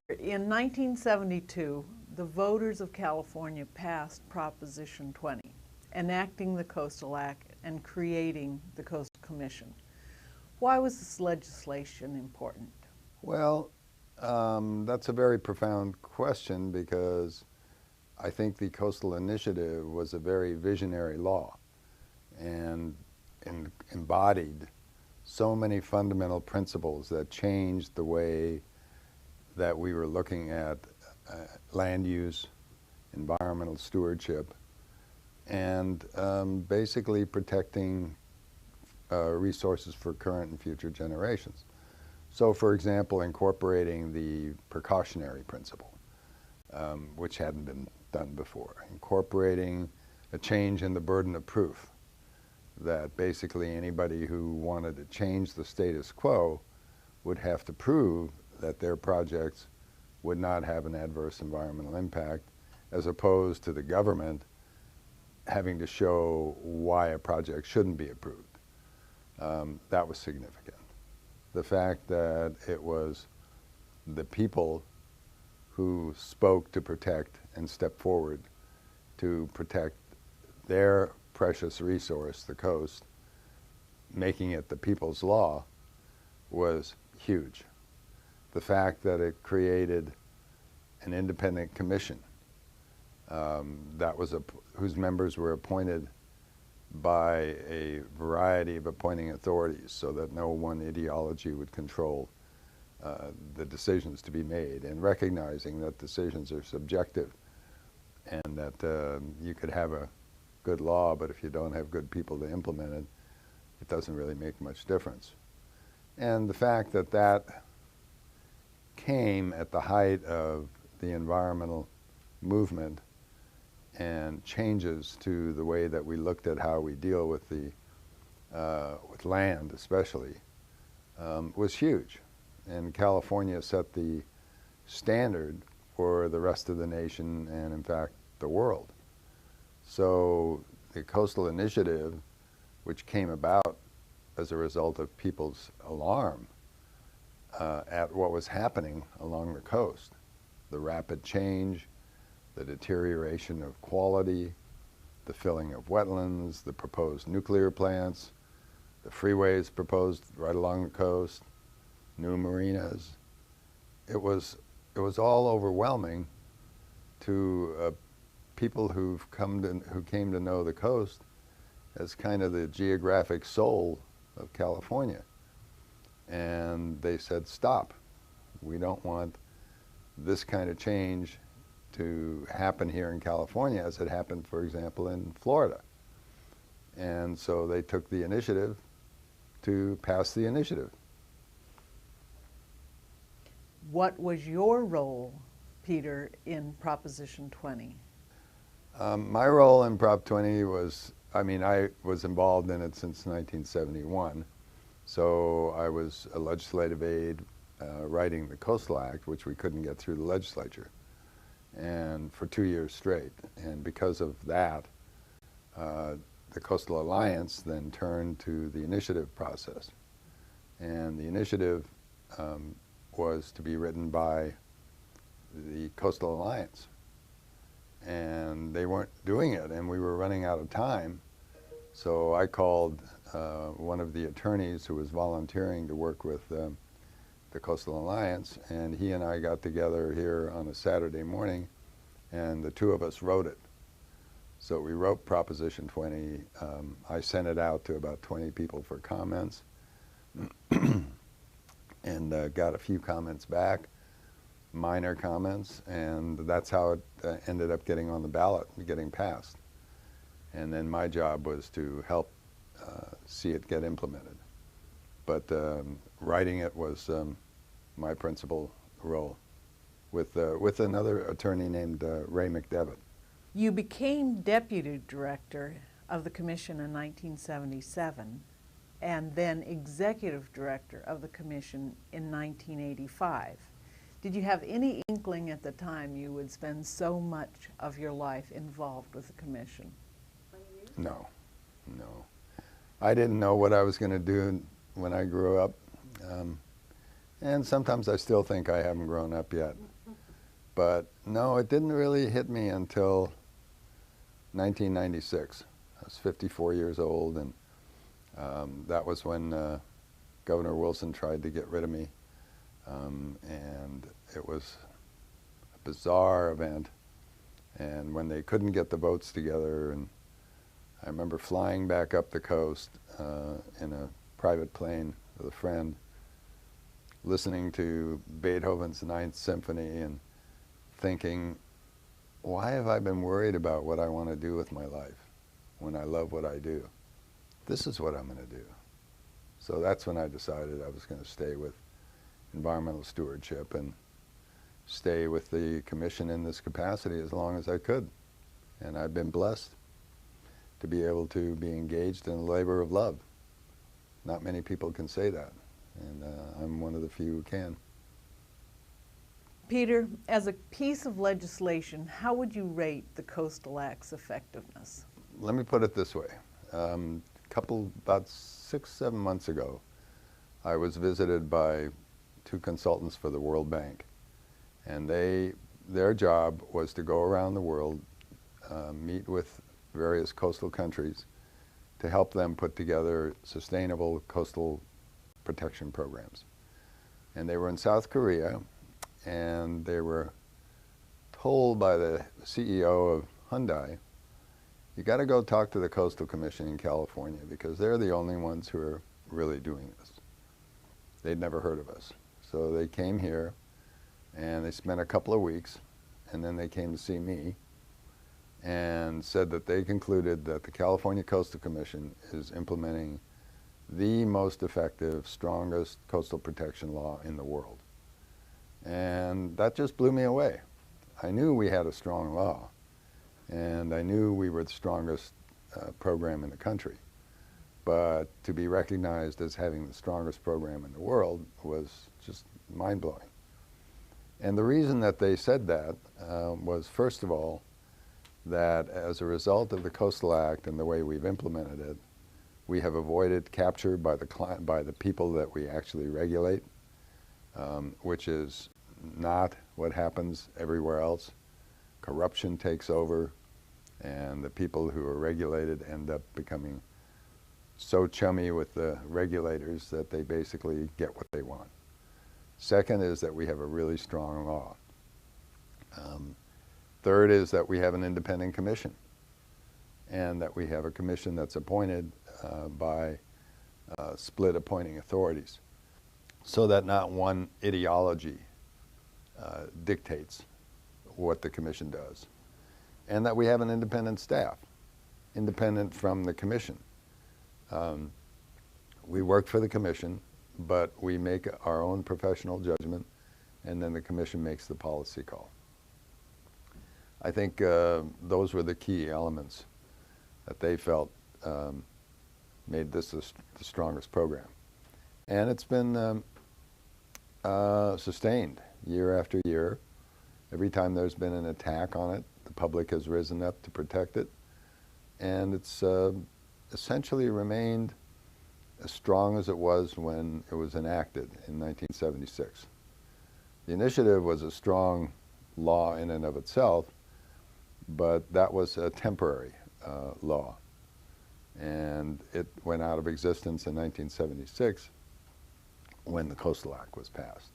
In 1972, the voters of California passed Proposition 20, enacting the Coastal Act and creating the Coastal Commission. Why was this legislation important? Well, that's a very profound question because I think the Coastal Initiative was a very visionary law and embodied so many fundamental principles that changed the way that we were looking at land use, environmental stewardship, and basically protecting resources for current and future generations. So, for example, incorporating the precautionary principle, which hadn't been done before, incorporating a change in the burden of proof, that basically anybody who wanted to change the status quo would have to prove that their projects would not have an adverse environmental impact, as opposed to the government having to show why a project shouldn't be approved. That was significant. The fact that it was the people who spoke to protect and stepped forward to protect their precious resource, the coast, making it the people's law, was huge. The fact that it created an independent commission whose members were appointed by a variety of appointing authorities so that no one ideology would control the decisions to be made, and recognizing that decisions are subjective and that you could have a good law, but if you don't have good people to implement it, it doesn't really make much difference. And the fact that that came at the height of the environmental movement and changes to the way that we looked at how we deal with with land especially, was huge. And California set the standard for the rest of the nation and, in fact, the world. So the Coastal Initiative, which came about as a result of people's alarm at what was happening along the coast, the rapid change, the deterioration of quality, the filling of wetlands, the proposed nuclear plants, the freeways proposed right along the coast, new marinas. It was all overwhelming to people who came to know the coast as kind of the geographic soul of California. And they said, stop. We don't want this kind of change to happen here in California as it happened, for example, in Florida. And so they took the initiative to pass the initiative. What was your role, Peter, in Proposition 20? My role in Prop 20 was, I was involved in it since 1971. So I was a legislative aide writing the Coastal Act, which we couldn't get through the legislature, and for 2 years straight. And because of that, the Coastal Alliance then turned to the initiative process. And the initiative was to be written by the Coastal Alliance. And they weren't doing it, and we were running out of time. So I called one of the attorneys who was volunteering to work with the Coastal Alliance, and he and I got together here on a Saturday morning, and the two of us wrote it. So we wrote Proposition 20. I sent it out to about 20 people for comments, and got a few comments back, minor comments, and that's how it ended up getting on the ballot and getting passed. And then my job was to help see it get implemented. But writing it was my principal role, with another attorney named Ray McDevitt. You became deputy director of the commission in 1977 and then executive director of the commission in 1985. Did you have any inkling at the time you would spend so much of your life involved with the commission? No. I didn't know what I was going to do when I grew up. And sometimes I still think I haven't grown up yet. But no, it didn't really hit me until 1996. I was 54 years old, and that was when Governor Wilson tried to get rid of me. And it was a bizarre event. And when they couldn't get the votes together, and I remember flying back up the coast in a private plane with a friend, listening to Beethoven's Ninth Symphony and thinking, why have I been worried about what I want to do with my life when I love what I do? This is what I'm going to do. So that's when I decided I was going to stay with environmental stewardship and stay with the commission in this capacity as long as I could. And I've been blessed to be able to be engaged in a labor of love. Not many people can say that, and I'm one of the few who can. Peter, as a piece of legislation, how would you rate the Coastal Act's effectiveness? Let me put it this way. About 6-7 months ago, I was visited by 2 consultants for the World Bank. And their job was to go around the world, meet with various coastal countries to help them put together sustainable coastal protection programs. And they were in South Korea, and they were told by the CEO of Hyundai, you got to go talk to the Coastal Commission in California because they're the only ones who are really doing this. They'd never heard of us. So they came here, and they spent a couple of weeks, and then they came to see me and said that they concluded that the California Coastal Commission is implementing the most effective, strongest coastal protection law in the world. And that just blew me away. I knew we had a strong law, and I knew we were the strongest program in the country. But to be recognized as having the strongest program in the world was just mind-blowing. And the reason that they said that was, first of all, that as a result of the Coastal Act and the way we've implemented it, we have avoided capture by the people that we actually regulate, which is not what happens everywhere else. Corruption takes over, and the people who are regulated end up becoming so chummy with the regulators that they basically get what they want. Second is that we have a really strong law. Third is that we have an independent commission, and that we have a commission that's appointed by split appointing authorities, so that not one ideology dictates what the commission does, and that we have an independent staff, independent from the commission. We work for the commission, but we make our own professional judgment, and then the commission makes the policy call. I think those were the key elements that they felt made this the strongest program. And it's been sustained year after year. Every time there's been an attack on it, the public has risen up to protect it. And it's essentially remained as strong as it was when it was enacted in 1976. The initiative was a strong law in and of itself, but that was a temporary law. And it went out of existence in 1976 when the Coastal Act was passed.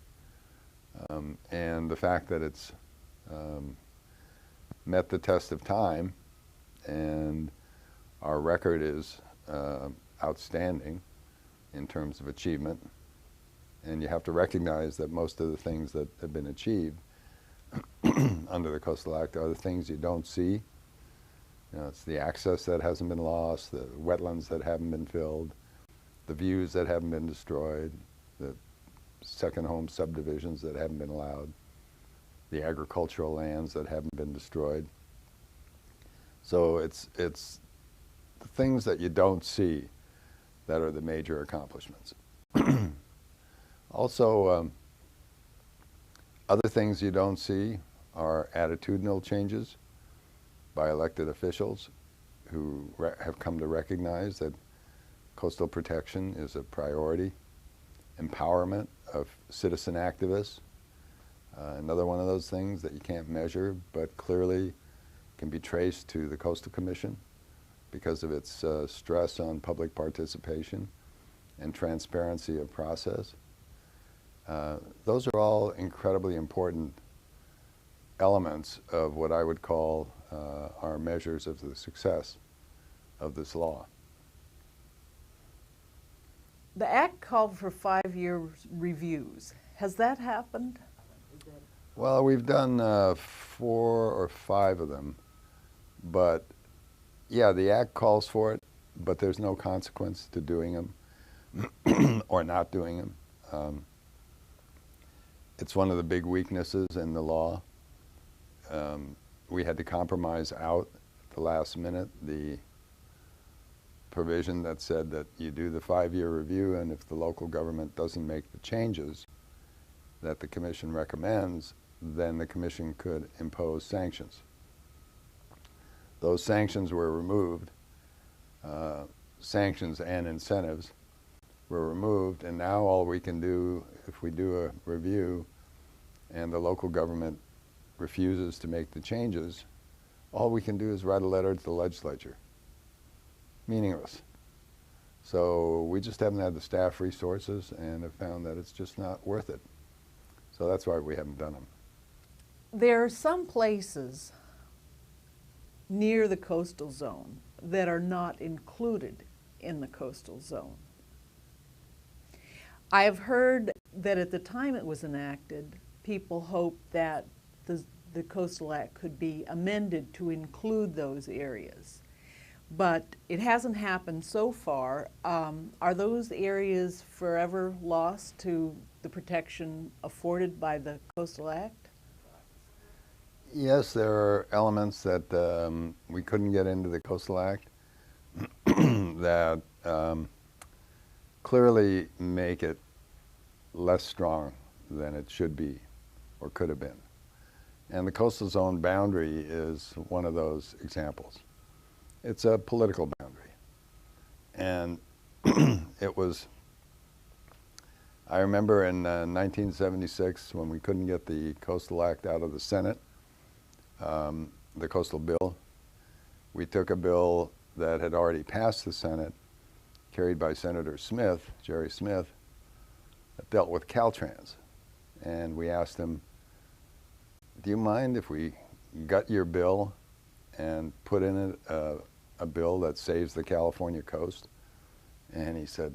And the fact that it's met the test of time, and our record is outstanding in terms of achievement. And you have to recognize that most of the things that have been achieved under the Coastal Act are the things you don't see. You know, it's the access that hasn't been lost, the wetlands that haven't been filled, the views that haven't been destroyed, the second home subdivisions that haven't been allowed, the agricultural lands that haven't been destroyed. So it's the things that you don't see that are the major accomplishments. Also, other things you don't see are attitudinal changes by elected officials who have come to recognize that coastal protection is a priority, empowerment of citizen activists, Another one of those things that you can't measure, but clearly can be traced to the Coastal Commission because of its stress on public participation and transparency of process. Those are all incredibly important elements of what I would call our measures of the success of this law. The Act called for 5-year reviews. Has that happened? Well, we've done 4 or 5 of them, but yeah, the Act calls for it, but there's no consequence to doing them or not doing them. It's one of the big weaknesses in the law. We had to compromise out at the last minute the provision that said that you do the 5-year review, and if the local government doesn't make the changes that the commission recommends, then the commission could impose sanctions. Those sanctions were removed. Sanctions and incentives were removed, and now all we can do, if we do a review and the local government refuses to make the changes, all we can do is write a letter to the legislature. Meaningless. So we just haven't had the staff resources and have found that it's just not worth it. So that's why we haven't done them. There are some places near the coastal zone that are not included in the coastal zone. I have heard that at the time it was enacted, people hoped that the Coastal Act could be amended to include those areas. But it hasn't happened so far. Are those areas forever lost to the protection afforded by the Coastal Act? Yes, there are elements that we couldn't get into the Coastal Act that clearly make it less strong than it should be or could have been. And the coastal zone boundary is one of those examples. It's a political boundary. And it was, I remember in 1976 when we couldn't get the Coastal Act out of the Senate, the coastal bill, we took a bill that had already passed the Senate, carried by Senator Smith, Jerry Smith, that dealt with Caltrans. And we asked him, do you mind if we gut your bill and put in it a bill that saves the California coast? And he said,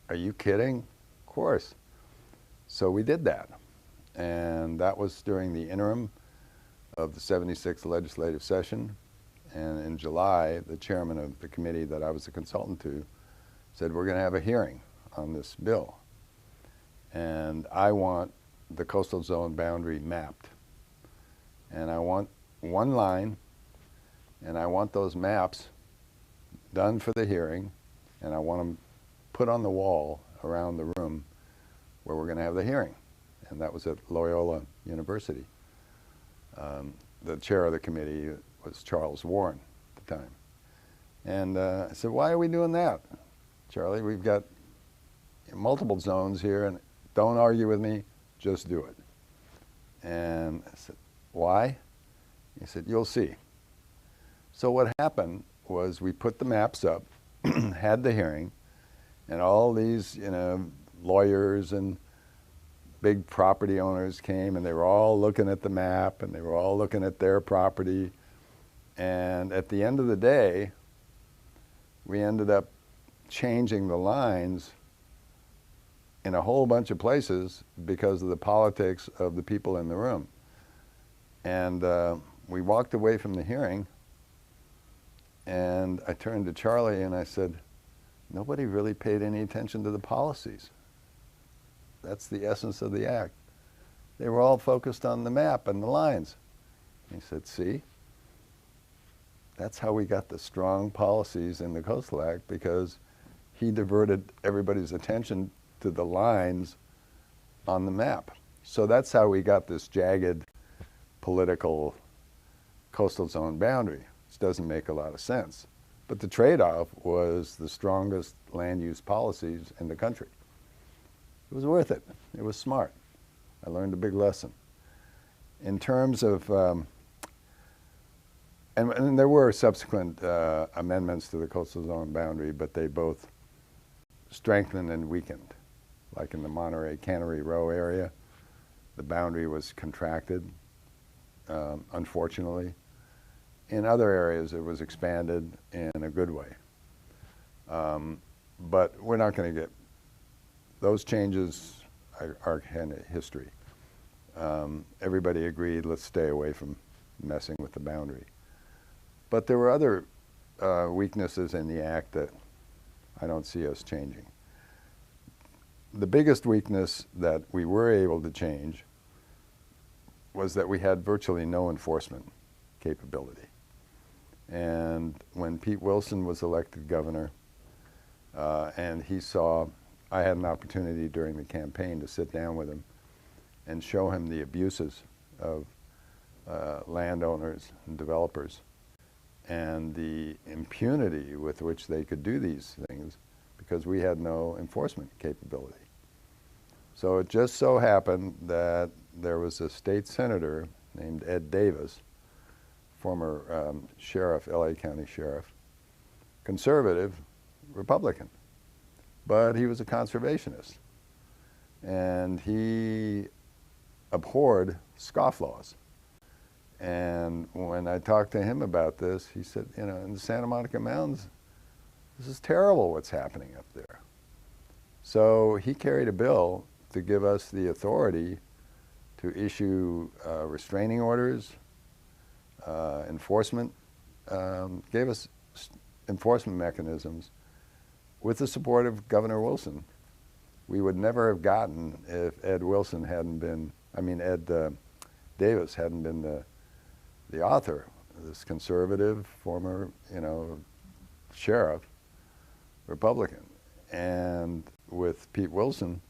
are you kidding? Of course. So we did that. And that was during the interim of the 76th legislative session. And in July, the chairman of the committee that I was a consultant to said, we're going to have a hearing on this bill. And I want the coastal zone boundary mapped. And I want one line, and I want those maps done for the hearing, and I want them put on the wall around the room where we're going to have the hearing. And that was at Loyola University. The chair of the committee was Charles Warren at the time. And I said, why are we doing that, Charlie? We've got multiple zones here, and don't argue with me, just do it. And I said, why? He said, you'll see. So what happened was we put the maps up, had the hearing, and all these, lawyers and big property owners came, and they were all looking at the map, and they were all looking at their property. And at the end of the day, we ended up changing the lines in a whole bunch of places because of the politics of the people in the room. And we walked away from the hearing, and I turned to Charlie and I said, nobody really paid any attention to the policies. That's the essence of the act. They were all focused on the map and the lines. He said, see, that's how we got the strong policies in the Coastal Act, because he diverted everybody's attention to the lines on the map. So that's how we got this jagged political coastal zone boundary, which doesn't make a lot of sense. But the trade-off was the strongest land use policies in the country. It was worth it. It was smart. I learned a big lesson. In terms of, and there were subsequent amendments to the coastal zone boundary, but they both strengthened and weakened. Like in the Monterey Cannery Row area, the boundary was contracted, unfortunately. In other areas, it was expanded in a good way. But we're not going to get, those changes are kind of history. Everybody agreed, let's stay away from messing with the boundary. But there were other weaknesses in the act that I don't see us changing. The biggest weakness that we were able to change was that we had virtually no enforcement capability. And when Pete Wilson was elected governor, and he saw, I had an opportunity during the campaign to sit down with him and show him the abuses of landowners and developers and the impunity with which they could do these things because we had no enforcement capability. So it just so happened that there was a state senator named Ed Davis, former sheriff, LA County sheriff, conservative, Republican, but he was a conservationist. And he abhorred scofflaws. And when I talked to him about this, he said, you know, in the Santa Monica Mountains, this is terrible what's happening up there. So he carried a bill to give us the authority to issue restraining orders, enforcement, gave us enforcement mechanisms with the support of Governor Wilson. We would never have gotten if Ed Wilson hadn't been, Ed Davis hadn't been the author, this conservative former, sheriff, Republican. And with Pete Wilson,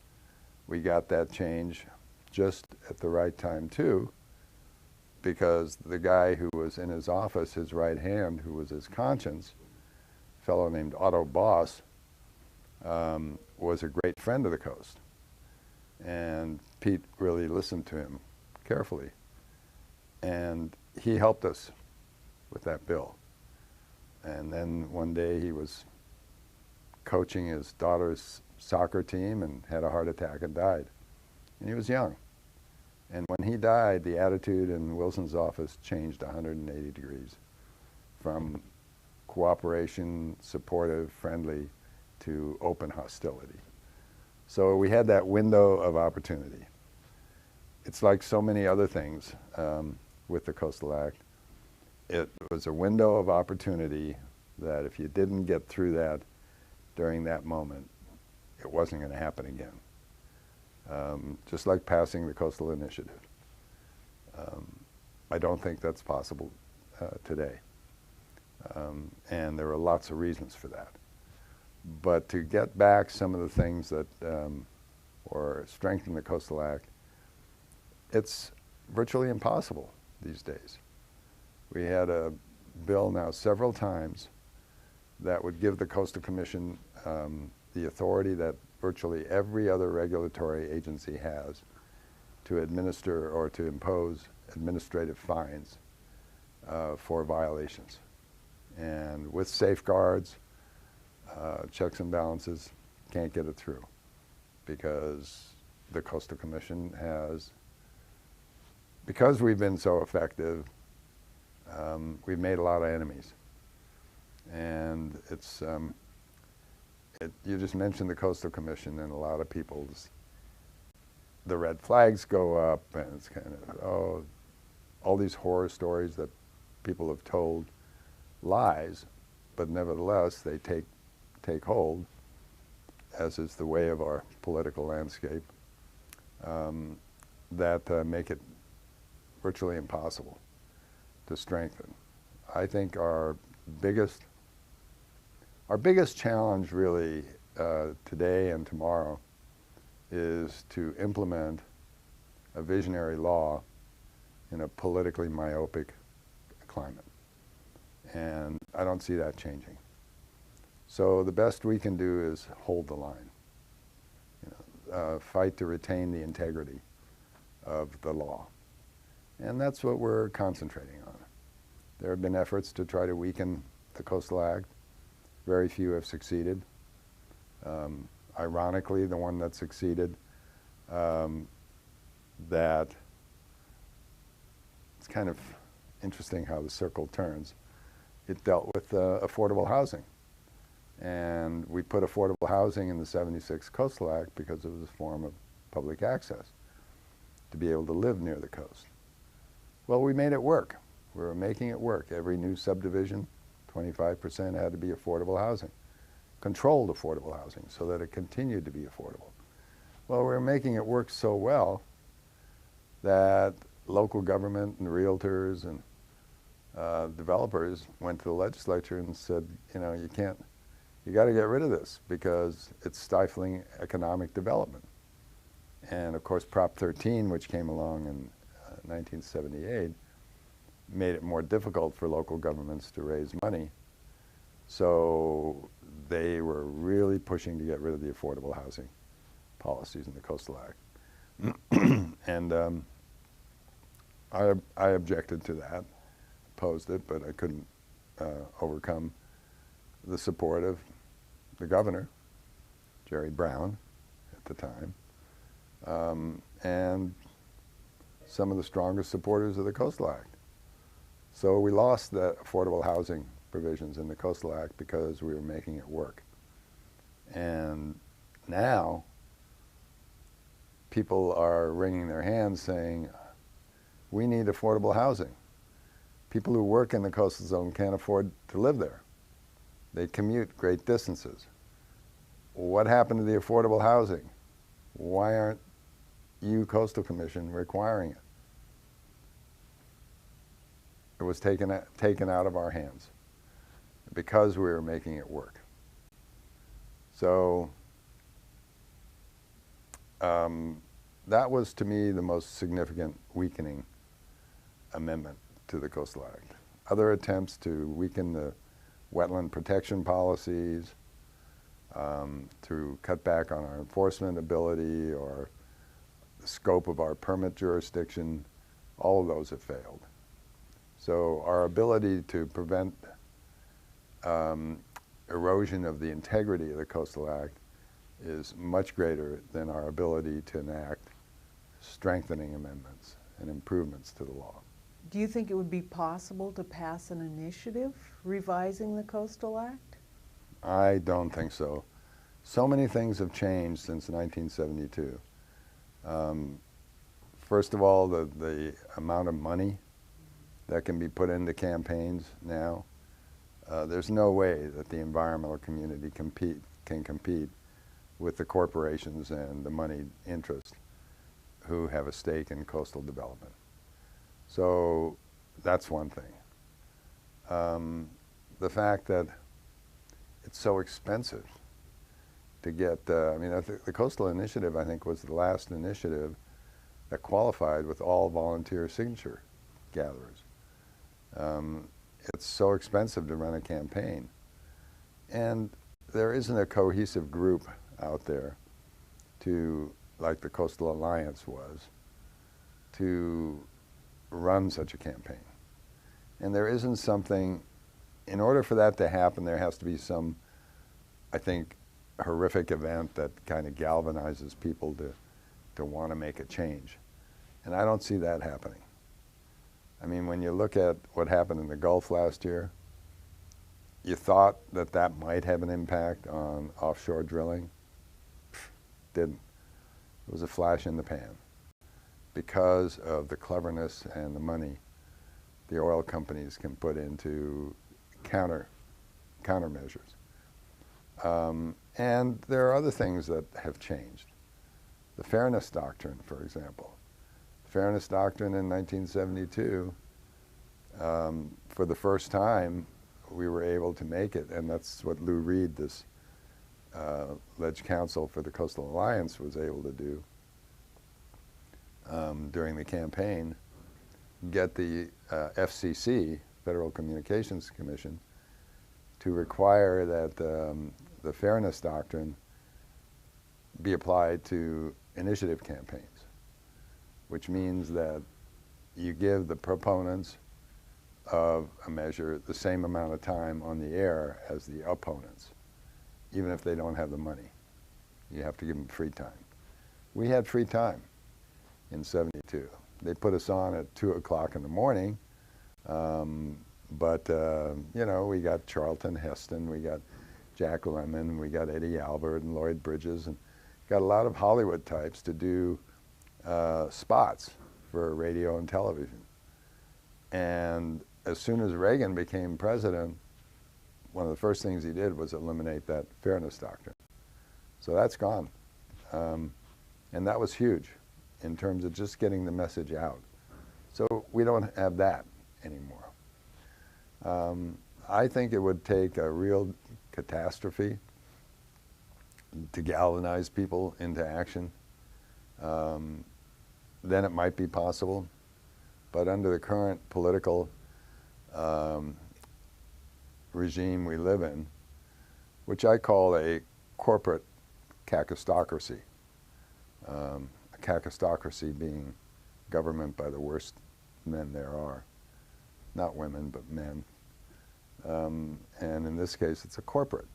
we got that change just at the right time too, because the guy who was in his office, his right hand, who was his conscience, a fellow named Otto Boss, was a great friend of the coast. And Pete really listened to him carefully. And he helped us with that bill. And then one day he was coaching his daughter's soccer team and had a heart attack and died. And he was young. And when he died, the attitude in Wilson's office changed 180 degrees, from cooperation, supportive, friendly, to open hostility. So we had that window of opportunity. It's like so many other things with the Coastal Act. It was a window of opportunity that if you didn't get through that during that moment, it wasn't going to happen again. Just like passing the Coastal Initiative. I don't think that's possible today. And there are lots of reasons for that. But to get back some of the things that, or strengthen the Coastal Act, it's virtually impossible these days. We had a bill now several times that would give the Coastal Commission the authority that virtually every other regulatory agency has to administer or to impose administrative fines for violations. And with safeguards, checks and balances, can't get it through because the Coastal Commission has, because we've been so effective, we've made a lot of enemies. And it's, you just mentioned the Coastal Commission, and a lot of people's, the red flags go up, and it's kind of, oh, all these horror stories that people have told, lies, but nevertheless they take hold, as is the way of our political landscape, that make it virtually impossible to strengthen. I think our biggest challenge really today and tomorrow is to implement a visionary law in a politically myopic climate. And I don't see that changing. So the best we can do is hold the line, fight to retain the integrity of the law. And that's what we're concentrating on. There have been efforts to try to weaken the Coastal Act. Very few have succeeded. Ironically, the one that succeeded, that it's kind of interesting how the circle turns. It dealt with affordable housing. And we put affordable housing in the '76 Coastal Act because it was a form of public access to be able to live near the coast. Well, we made it work. We were making it work. Every new subdivision, 25% had to be affordable housing, controlled affordable housing, so that it continued to be affordable. Well, we were making it work so well that local government and realtors and developers went to the legislature and said, you know, you got to get rid of this because it's stifling economic development. And of course, Prop 13, which came along in 1978, made it more difficult for local governments to raise money. So they were really pushing to get rid of the affordable housing policies in the Coastal Act. And I objected to that, opposed it, but I couldn't overcome the support of the governor, Jerry Brown, at the time, and some of the strongest supporters of the Coastal Act. So we lost the affordable housing provisions in the Coastal Act because we were making it work. And now people are wringing their hands saying, we need affordable housing. People who work in the coastal zone can't afford to live there. They commute great distances. What happened to the affordable housing? Why aren't you, Coastal Commission, requiring it? It was taken out of our hands because we were making it work. So that was, to me, the most significant weakening amendment to the Coastal Act. Other attempts to weaken the wetland protection policies, to cut back on our enforcement ability or the scope of our permit jurisdiction, all of those have failed. So our ability to prevent erosion of the integrity of the Coastal Act is much greater than our ability to enact strengthening amendments and improvements to the law. Do you think it would be possible to pass an initiative revising the Coastal Act? I don't think so. So many things have changed since 1972. First of all, the amount of money that can be put into campaigns now. There's no way that the environmental community can compete with the corporations and the moneyed interest who have a stake in coastal development. So that's one thing. The fact that it's so expensive to get, I mean, the Coastal Initiative, I think, was the last initiative that qualified with all volunteer signature gatherers. It's so expensive to run a campaign. And there isn't a cohesive group out there to, like the Coastal Alliance was, to run such a campaign. And there isn't something, in order for that to happen, there has to be some, I think, horrific event that kind of galvanizes people to want to make a change. And I don't see that happening. I mean, when you look at what happened in the Gulf last year, you thought that that might have an impact on offshore drilling. Didn't. It was a flash in the pan because of the cleverness and the money the oil companies can put into countermeasures. And there are other things that have changed. The Fairness Doctrine, for example. The Fairness Doctrine in 1972, for the first time, we were able to make it, and that's what Lou Reed, this alleged counsel for the Coastal Alliance, was able to do during the campaign, get the FCC, Federal Communications Commission, to require that the Fairness Doctrine be applied to initiative campaigns, which means that you give the proponents of a measure the same amount of time on the air as the opponents, even if they don't have the money. You have to give them free time. We had free time in '72. They put us on at 2 o'clock in the morning, but you know, we got Charlton Heston, we got Jack Lemmon, we got Eddie Albert and Lloyd Bridges, and got a lot of Hollywood types to do spots for radio and television. And as soon as Reagan became president, one of the first things he did was eliminate that fairness doctrine. So that's gone. And that was huge in terms of just getting the message out. So we don't have that anymore. I think it would take a real catastrophe to galvanize people into action. Then it might be possible. But under the current political regime we live in, which I call a corporate kakistocracy, a kakistocracy being government by the worst men there are, not women, but men. And in this case, it's a corporate.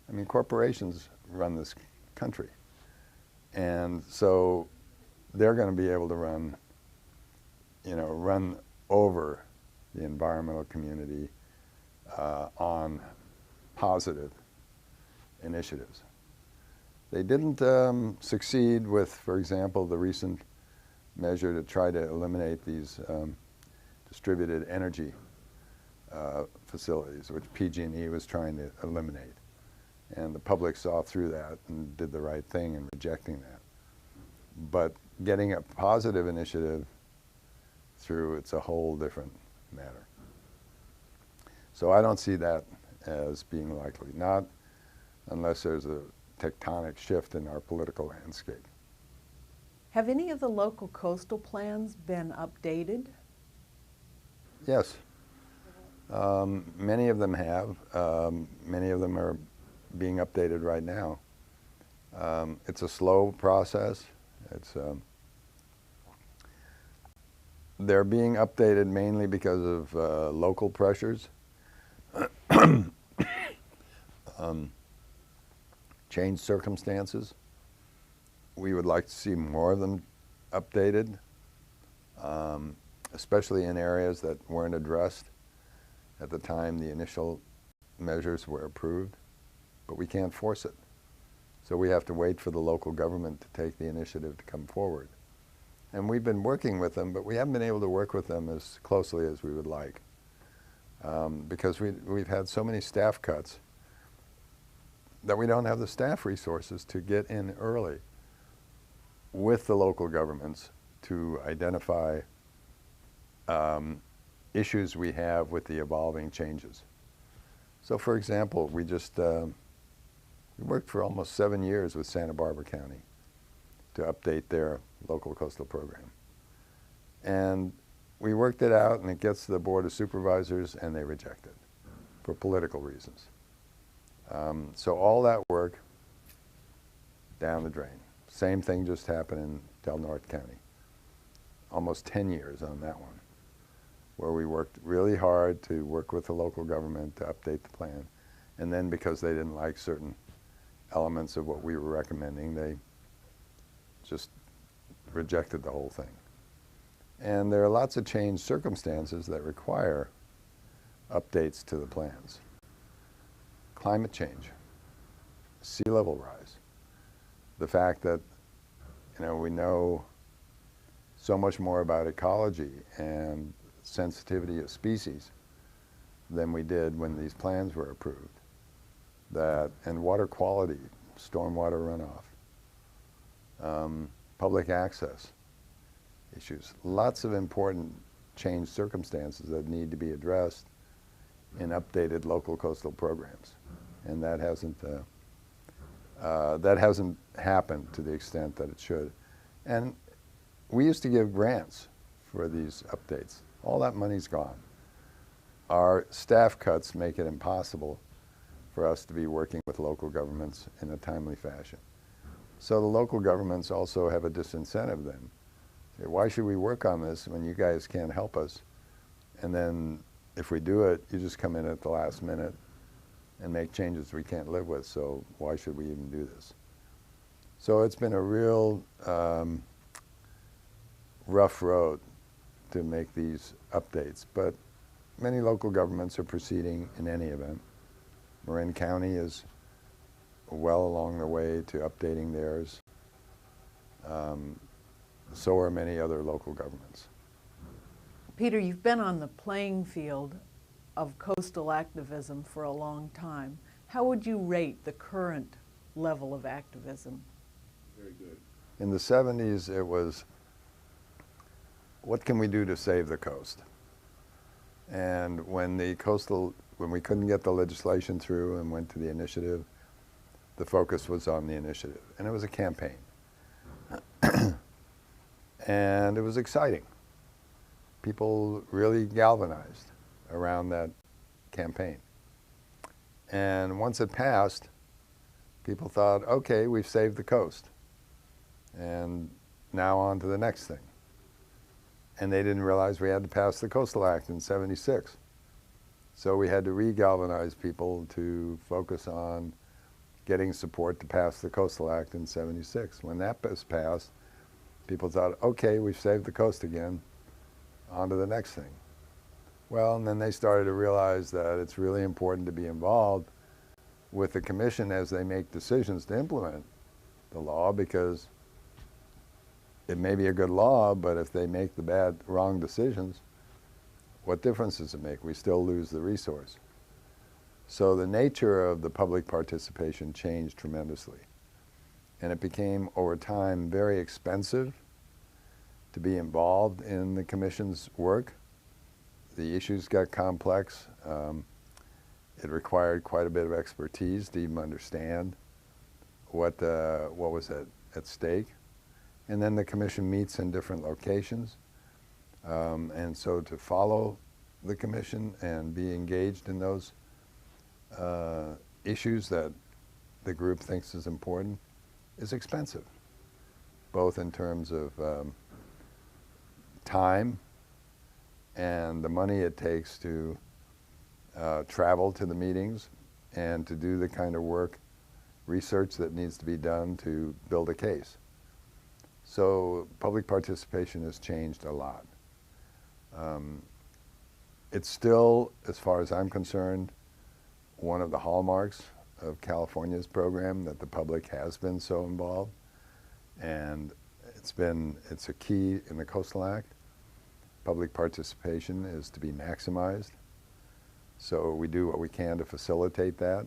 I mean, corporations run this country. And so they're going to be able to run, you know, run over the environmental community on positive initiatives. They didn't succeed with, for example, the recent measure to try to eliminate these distributed energy facilities, which PG&E was trying to eliminate. And the public saw through that and did the right thing in rejecting that. But getting a positive initiative through, it's a whole different matter. So I don't see that as being likely, not unless there's a tectonic shift in our political landscape. Have any of the local coastal plans been updated? Yes. Many of them have. Many of them are being updated right now. It's a slow process. They're being updated mainly because of local pressures, changed circumstances. We would like to see more of them updated, especially in areas that weren't addressed at the time the initial measures were approved, but we can't force it. So we have to wait for the local government to take the initiative to come forward. And we've been working with them, but we haven't been able to work with them as closely as we would like, because we've had so many staff cuts that we don't have the staff resources to get in early with the local governments to identify issues we have with the evolving changes. So for example, we worked for almost 7 years with Santa Barbara County to update their local coastal program. And we worked it out, and it gets to the Board of Supervisors, and they reject it for political reasons. So all that work, down the drain. Same thing just happened in Del Norte County. Almost 10 years on that one, where we worked really hard to work with the local government to update the plan. And then because they didn't like certain elements of what we were recommending, they just rejected the whole thing. And there are lots of changed circumstances that require updates to the plans. Climate change, sea level rise, the fact that, you know, we know so much more about ecology and sensitivity of species than we did when these plans were approved. And water quality, stormwater runoff, public access issues, lots of important changed circumstances that need to be addressed in updated local coastal programs. And that hasn't happened to the extent that it should. And we used to give grants for these updates. All that money's gone. Our staff cuts make it impossible for us to be working with local governments in a timely fashion. So the local governments also have a disincentive then Why should we work on this when you guys can't help us? And then if we do it, you just come in at the last minute and make changes we can't live with, so why should we even do this? So it's been a real rough road to make these updates, but many local governments are proceeding in any event. Marin County is well along the way to updating theirs. So are many other local governments. Peter, you've been on the playing field of coastal activism for a long time. How would you rate the current level of activism? Very good. In the 70s, it was, what can we do to save the coast? And when we couldn't get the legislation through and went to the initiative, the focus was on the initiative. And it was a campaign. And it was exciting. People really galvanized around that campaign. And once it passed, people thought, okay, we've saved the coast. And now on to the next thing. And they didn't realize we had to pass the Coastal Act in '76. So we had to re-galvanize people to focus on getting support to pass the Coastal Act in '76. When that was passed, people thought, okay, we've saved the coast again, on to the next thing. Well, and then they started to realize that it's really important to be involved with the commission as they make decisions to implement the law, because it may be a good law, but if they make the wrong decisions, what difference does it make? We still lose the resource. So the nature of the public participation changed tremendously. And it became, over time, very expensive to be involved in the commission's work. The issues got complex. It required quite a bit of expertise to even understand what was at stake. And then the commission meets in different locations. And so to follow the commission and be engaged in those issues that the group thinks is important is expensive, both in terms of time and the money it takes to travel to the meetings and to do the kind of work, research that needs to be done to build a case. So public participation has changed a lot. It's still, as far as I'm concerned, one of the hallmarks of California's program, that the public has been so involved. And it's a key in the Coastal Act. Public participation is to be maximized. So we do what we can to facilitate that.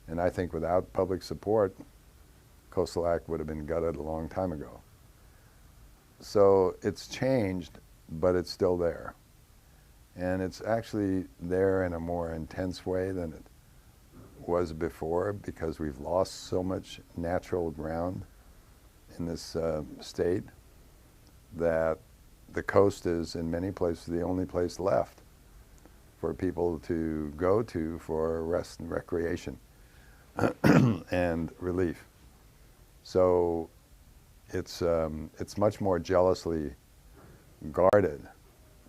And I think without public support, Coastal Act would have been gutted a long time ago. So it's changed, but it's still there. And it's actually there in a more intense way than it was before, because we've lost so much natural ground in this state that the coast is, in many places, the only place left for people to go to for rest and recreation and relief. So it's much more jealously guarded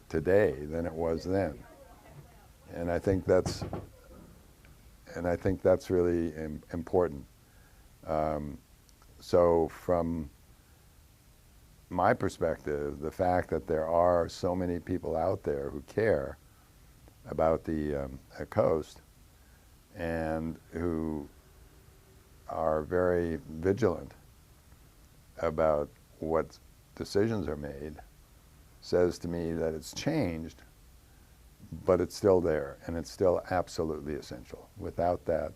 today than it was then. And I think that's really important. So from my perspective, the fact that there are so many people out there who care about the coast and who are very vigilant about what decisions are made says to me that it's changed, but it's still there, and it's still absolutely essential. Without that,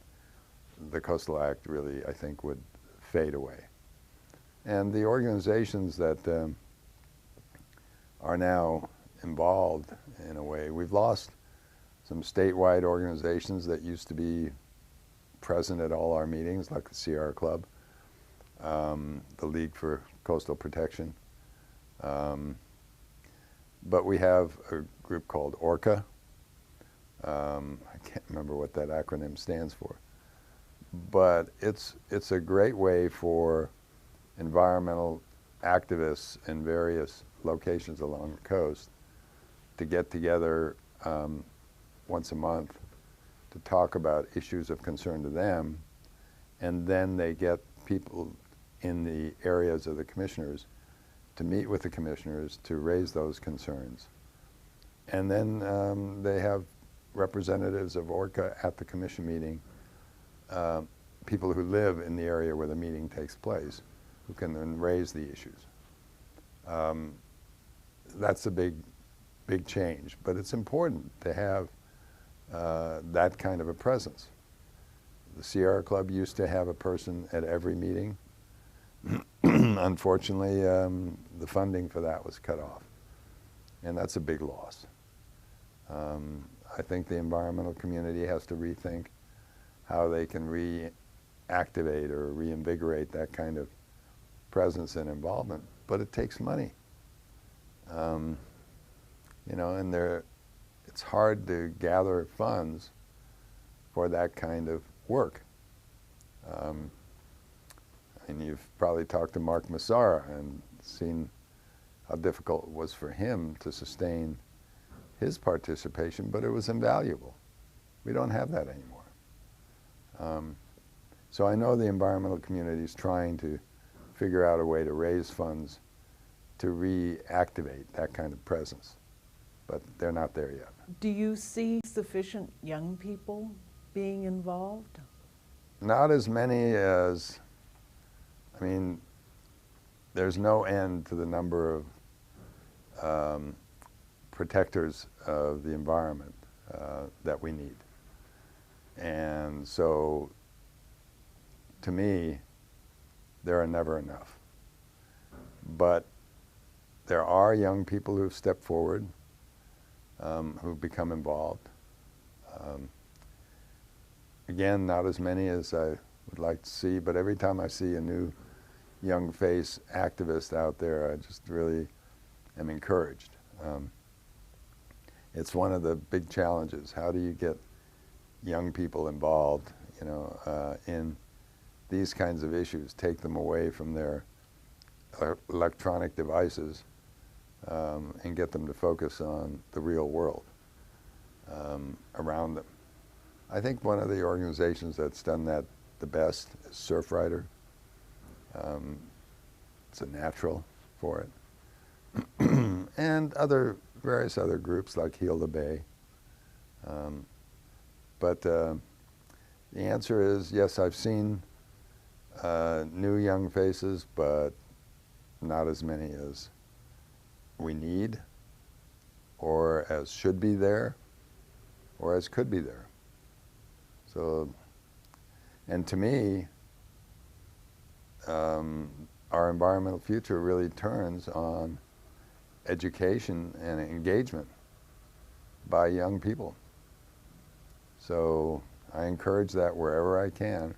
the Coastal Act really, I think, would fade away. And the organizations that are now involved, in a way, we've lost some statewide organizations that used to be present at all our meetings, like the Sierra Club, the League for Coastal Protection. But we have a group called ORCA. I can't remember what that acronym stands for. But it's a great way for environmental activists in various locations along the coast to get together once a month to talk about issues of concern to them, and then they get people in the areas of the commissioners to meet with the commissioners to raise those concerns. And then they have representatives of Orca at the commission meeting, people who live in the area where the meeting takes place, who can then raise the issues. That's a big change, but it's important to have that kind of a presence. The Sierra Club used to have a person at every meeting. Unfortunately, the funding for that was cut off, and that's a big loss. I think the environmental community has to rethink how they can reactivate or reinvigorate that kind of presence and involvement, but it takes money. You know, and it's hard to gather funds for that kind of work. And you've probably talked to Mark Massara and seen how difficult it was for him to sustain his participation, but it was invaluable. We don't have that anymore. So I know the environmental community is trying to figure out a way to raise funds to reactivate that kind of presence, but they're not there yet. Do you see sufficient young people being involved? Not as many as, I mean, there's no end to the number of protectors of the environment that we need. And so, to me, there are never enough. But there are young people who've stepped forward, who've become involved. Again, not as many as I would like to see, but every time I see a new young face activist out there, I just really am encouraged. It's one of the big challenges. How do you get young people involved, you know, in these kinds of issues, take them away from their electronic devices and get them to focus on the real world around them. I think one of the organizations that's done that the best is Surfrider. It's a natural for it. And various other groups like Heal the Bay. But the answer is yes, I've seen new young faces, but not as many as we need, or as should be there, or as could be there. So, and to me, our environmental future really turns on education and engagement by young people. So I encourage that wherever I can,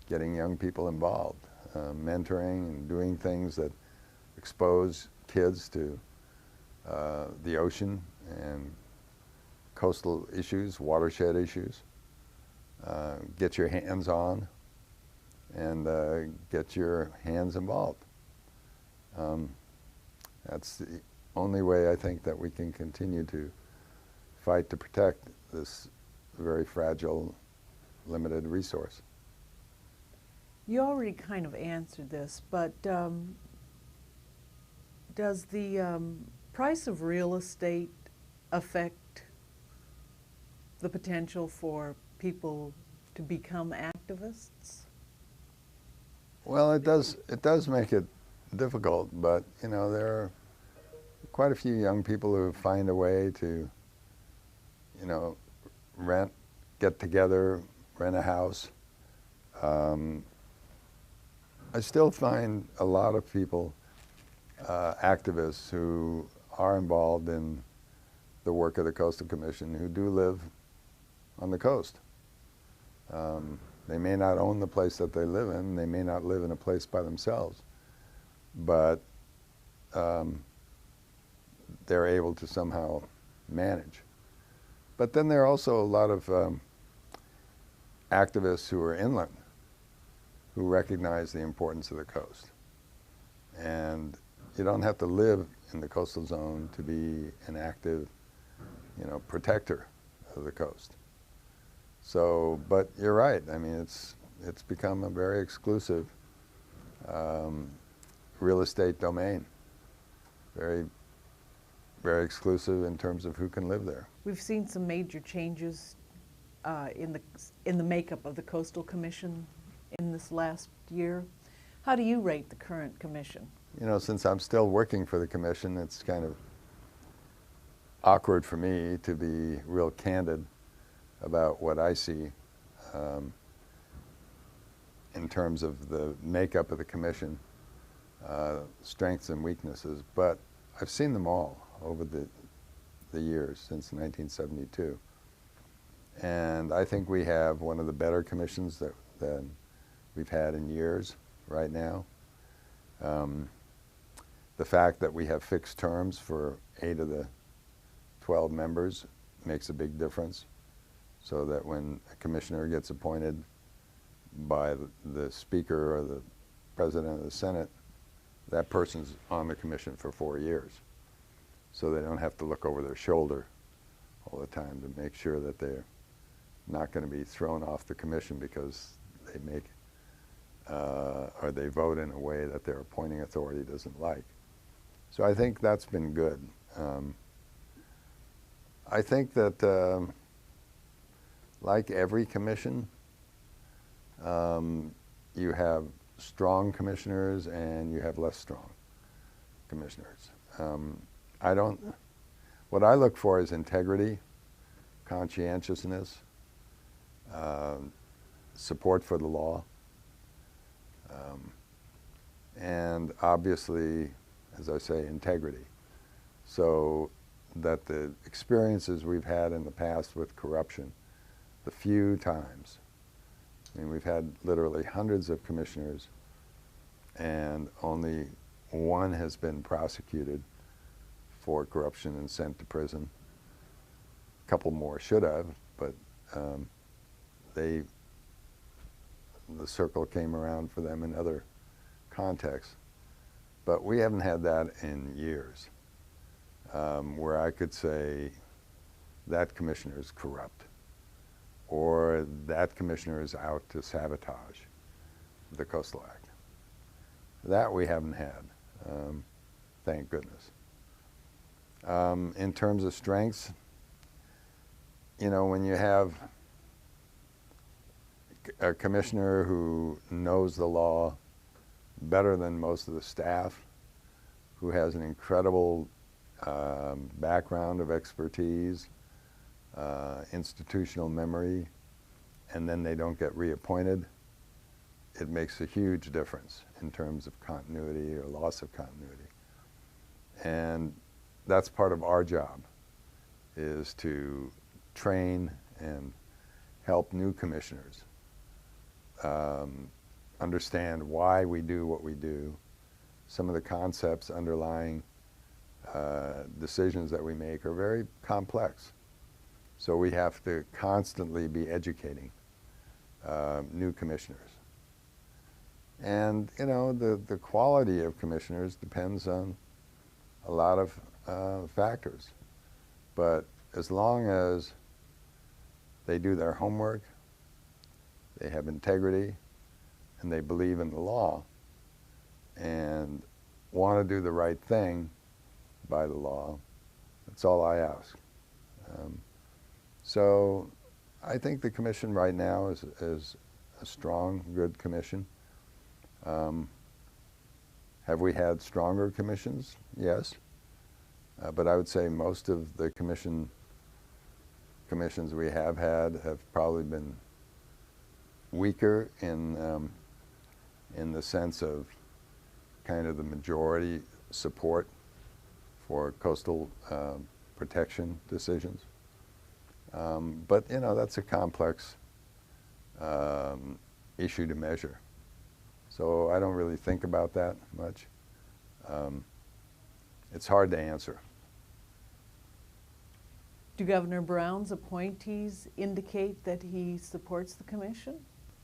getting young people involved, mentoring and doing things that expose kids to the ocean and coastal issues, watershed issues. Get your hands on and get your hands involved. That's the only way I think that we can continue to fight to protect this very fragile, limited resource. You already kind of answered this, but does the price of real estate affect the potential for people to become activists? Well, it does make it difficult, but you know, there are quite a few young people who find a way to, you know, get together, rent a house. I still find a lot of people, activists who are involved in the work of the Coastal Commission, who do live on the coast. They may not own the place that they live in, they may not live in a place by themselves, but they're able to somehow manage. But then there are also a lot of activists who are inland, who recognize the importance of the coast. And you don't have to live in the coastal zone to be an active, protector of the coast. So, but you're right. I mean, it's become a very exclusive real estate domain. Very, very exclusive in terms of who can live there. We've seen some major changes in the makeup of the Coastal Commission in this last year. How do you rate the current commission? Since I'm still working for the commission, it's kind of awkward for me to be real candid about what I see in terms of the makeup of the commission, strengths and weaknesses. But I've seen them all over the years since 1972. And I think we have one of the better commissions that we've had in years right now. The fact that we have fixed terms for 8 of the 12 members makes a big difference, so that when a commissioner gets appointed by the Speaker or the President of the Senate, that person's on the commission for 4 years. So they don't have to look over their shoulder all the time to make sure that they're not going to be thrown off the commission because they make or they vote in a way that their appointing authority doesn't like. So I think that's been good. I think that like every commission, you have strong commissioners and you have less strong commissioners. What I look for is integrity, conscientiousness, support for the law, and obviously, as I say, integrity. So that the experiences we've had in the past with corruption, the few times, I mean, we've had literally hundreds of commissioners and only one has been prosecuted for corruption and sent to prison. A couple more should have, but the circle came around for them in other contexts. But we haven't had that in years, where I could say that commissioner is corrupt or that commissioner is out to sabotage the Coastal Act. That we haven't had, thank goodness. In terms of strengths, when you have a commissioner who knows the law better than most of the staff, who has an incredible background of expertise, institutional memory, and then they don't get reappointed, it makes a huge difference in terms of continuity or loss of continuity. And that's part of our job, is to train and help new commissioners understand why we do what we do, some of the concepts underlying decisions that we make are very complex. So we have to constantly be educating new commissioners. And, the quality of commissioners depends on a lot of factors. But as long as they do their homework, they have integrity, and they believe in the law, and want to do the right thing by the law, that's all I ask. So I think the commission right now is a strong, good commission. Have we had stronger commissions? Yes. But I would say most of the commissions we have had have probably been weaker in the sense of kind of the majority support for coastal protection decisions. But that's a complex issue to measure. So I don't really think about that much. It's hard to answer. Do Governor Brown's appointees indicate that he supports the commission?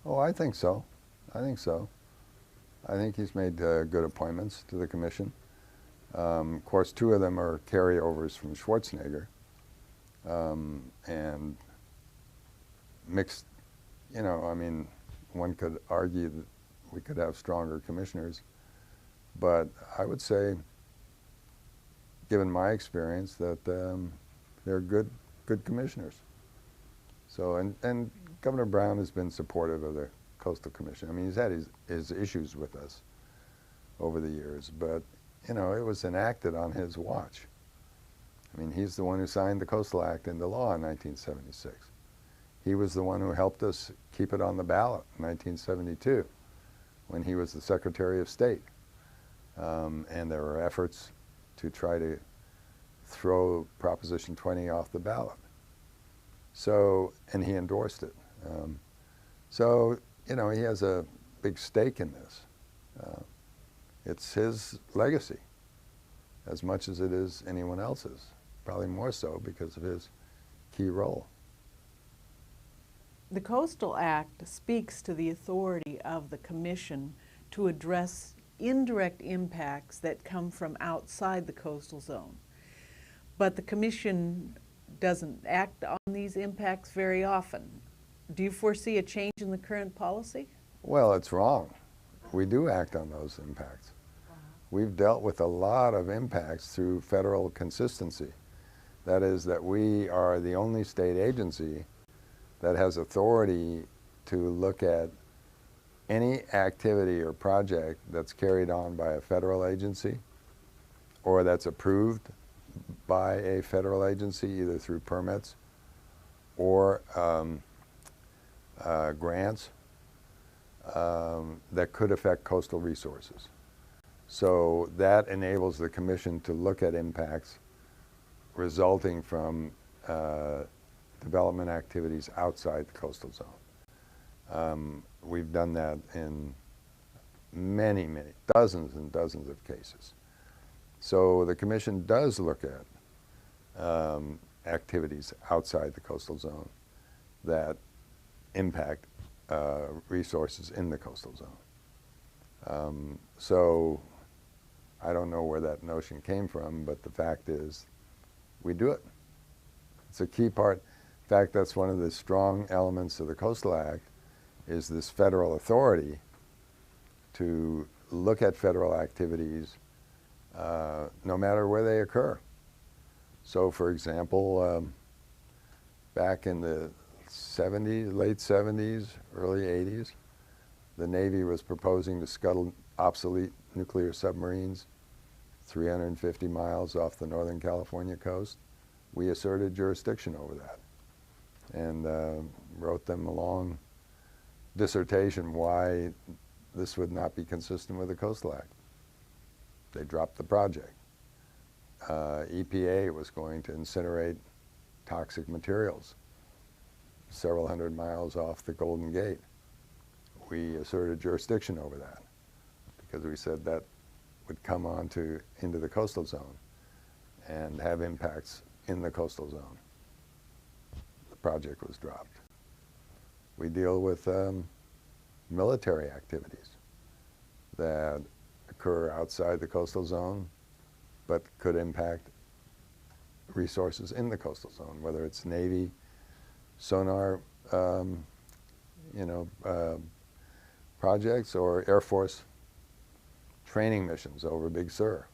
Oh, I think so. I think so. I think he's made good appointments to the commission. Of course, two of them are carryovers from Schwarzenegger, and mixed, you know, I mean, one could argue that we could have stronger commissioners, but I would say, given my experience, that they're good commissioners. So, and Governor Brown has been supportive of the Coastal Commission. I mean, he's had his issues with us over the years, but, you know, it was enacted on his watch. I mean, he's the one who signed the Coastal Act into law in 1976. He was the one who helped us keep it on the ballot in 1972 when he was the Secretary of State. And there were efforts to try to throw Proposition 20 off the ballot. So, and he endorsed it. So, you know, he has a big stake in this. It's his legacy as much as it is anyone else's, probably more so because of his key role. The Coastal Act speaks to the authority of the Commission to address indirect impacts that come from outside the coastal zone. But the Commission doesn't act on these impacts very often. Do you foresee a change in the current policy? Well, it's wrong. We do act on those impacts. We've dealt with a lot of impacts through federal consistency. That is, that we are the only state agency that has authority to look at any activity or project that's carried on by a federal agency or that's approved by a federal agency, either through permits or grants that could affect coastal resources. So that enables the Commission to look at impacts resulting from development activities outside the coastal zone. We've done that in many, dozens and dozens of cases. So the Commission does look at activities outside the coastal zone that impact resources in the coastal zone. So I don't know where that notion came from, but the fact is we do it. It's a key part. In fact, that's one of the strong elements of the Coastal Act, is this federal authority to look at federal activities no matter where they occur. So, for example, back in the 70s, late 70s, early 80s, the Navy was proposing to scuttle obsolete nuclear submarines 350 miles off the Northern California coast. We asserted jurisdiction over that and wrote them a long dissertation why this would not be consistent with the Coastal Act. They dropped the project. EPA was going to incinerate toxic materials several hundred miles off the Golden Gate. We asserted jurisdiction over that because we said that would come into the coastal zone and have impacts in the coastal zone. The project was dropped. We deal with military activities that occur outside the coastal zone but could impact resources in the coastal zone, whether it's Navy, sonar, projects or Air Force training missions over Big Sur.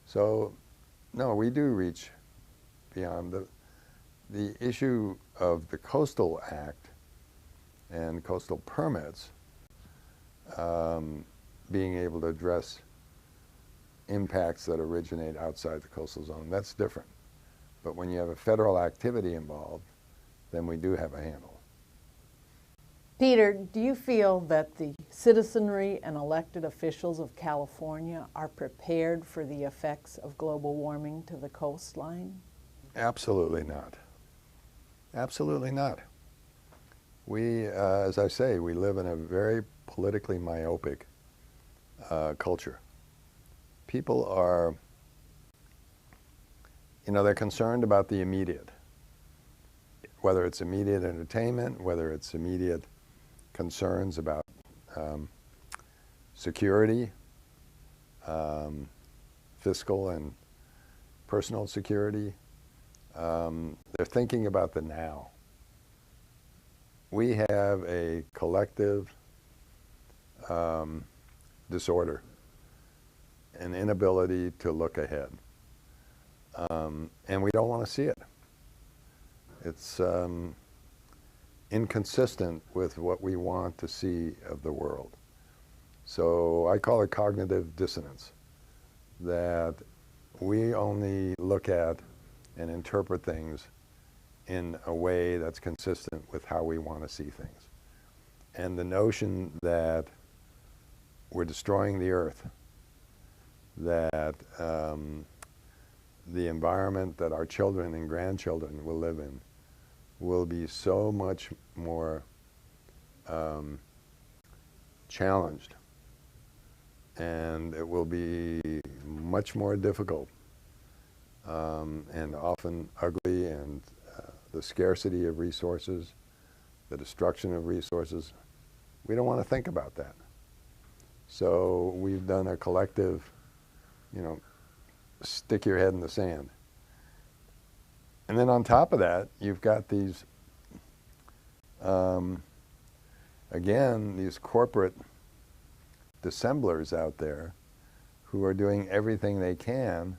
So, no, we do reach beyond the issue of the Coastal Act and coastal permits being able to address impacts that originate outside the coastal zone. That's different. But when you have a federal activity involved, then we do have a handle. Peter, do you feel that the citizenry and elected officials of California are prepared for the effects of global warming to the coastline? Absolutely not. Absolutely not. We, as I say, we live in a very politically myopic culture. People are, they're concerned about the immediate, whether it's immediate entertainment, whether it's immediate concerns about security, fiscal and personal security. They're thinking about the now. We have a collective disorder, an inability to look ahead. And we don't want to see it. It's inconsistent with what we want to see of the world. So I call it cognitive dissonance, that we only look at and interpret things in a way that's consistent with how we want to see things. And the notion that we're destroying the earth, that the environment that our children and grandchildren will live in will be so much more challenged, and it will be much more difficult and often ugly, and the scarcity of resources, the destruction of resources. We don't want to think about that. So we've done a collective, stick your head in the sand. And then on top of that, you've got these, again, these corporate dissemblers out there who are doing everything they can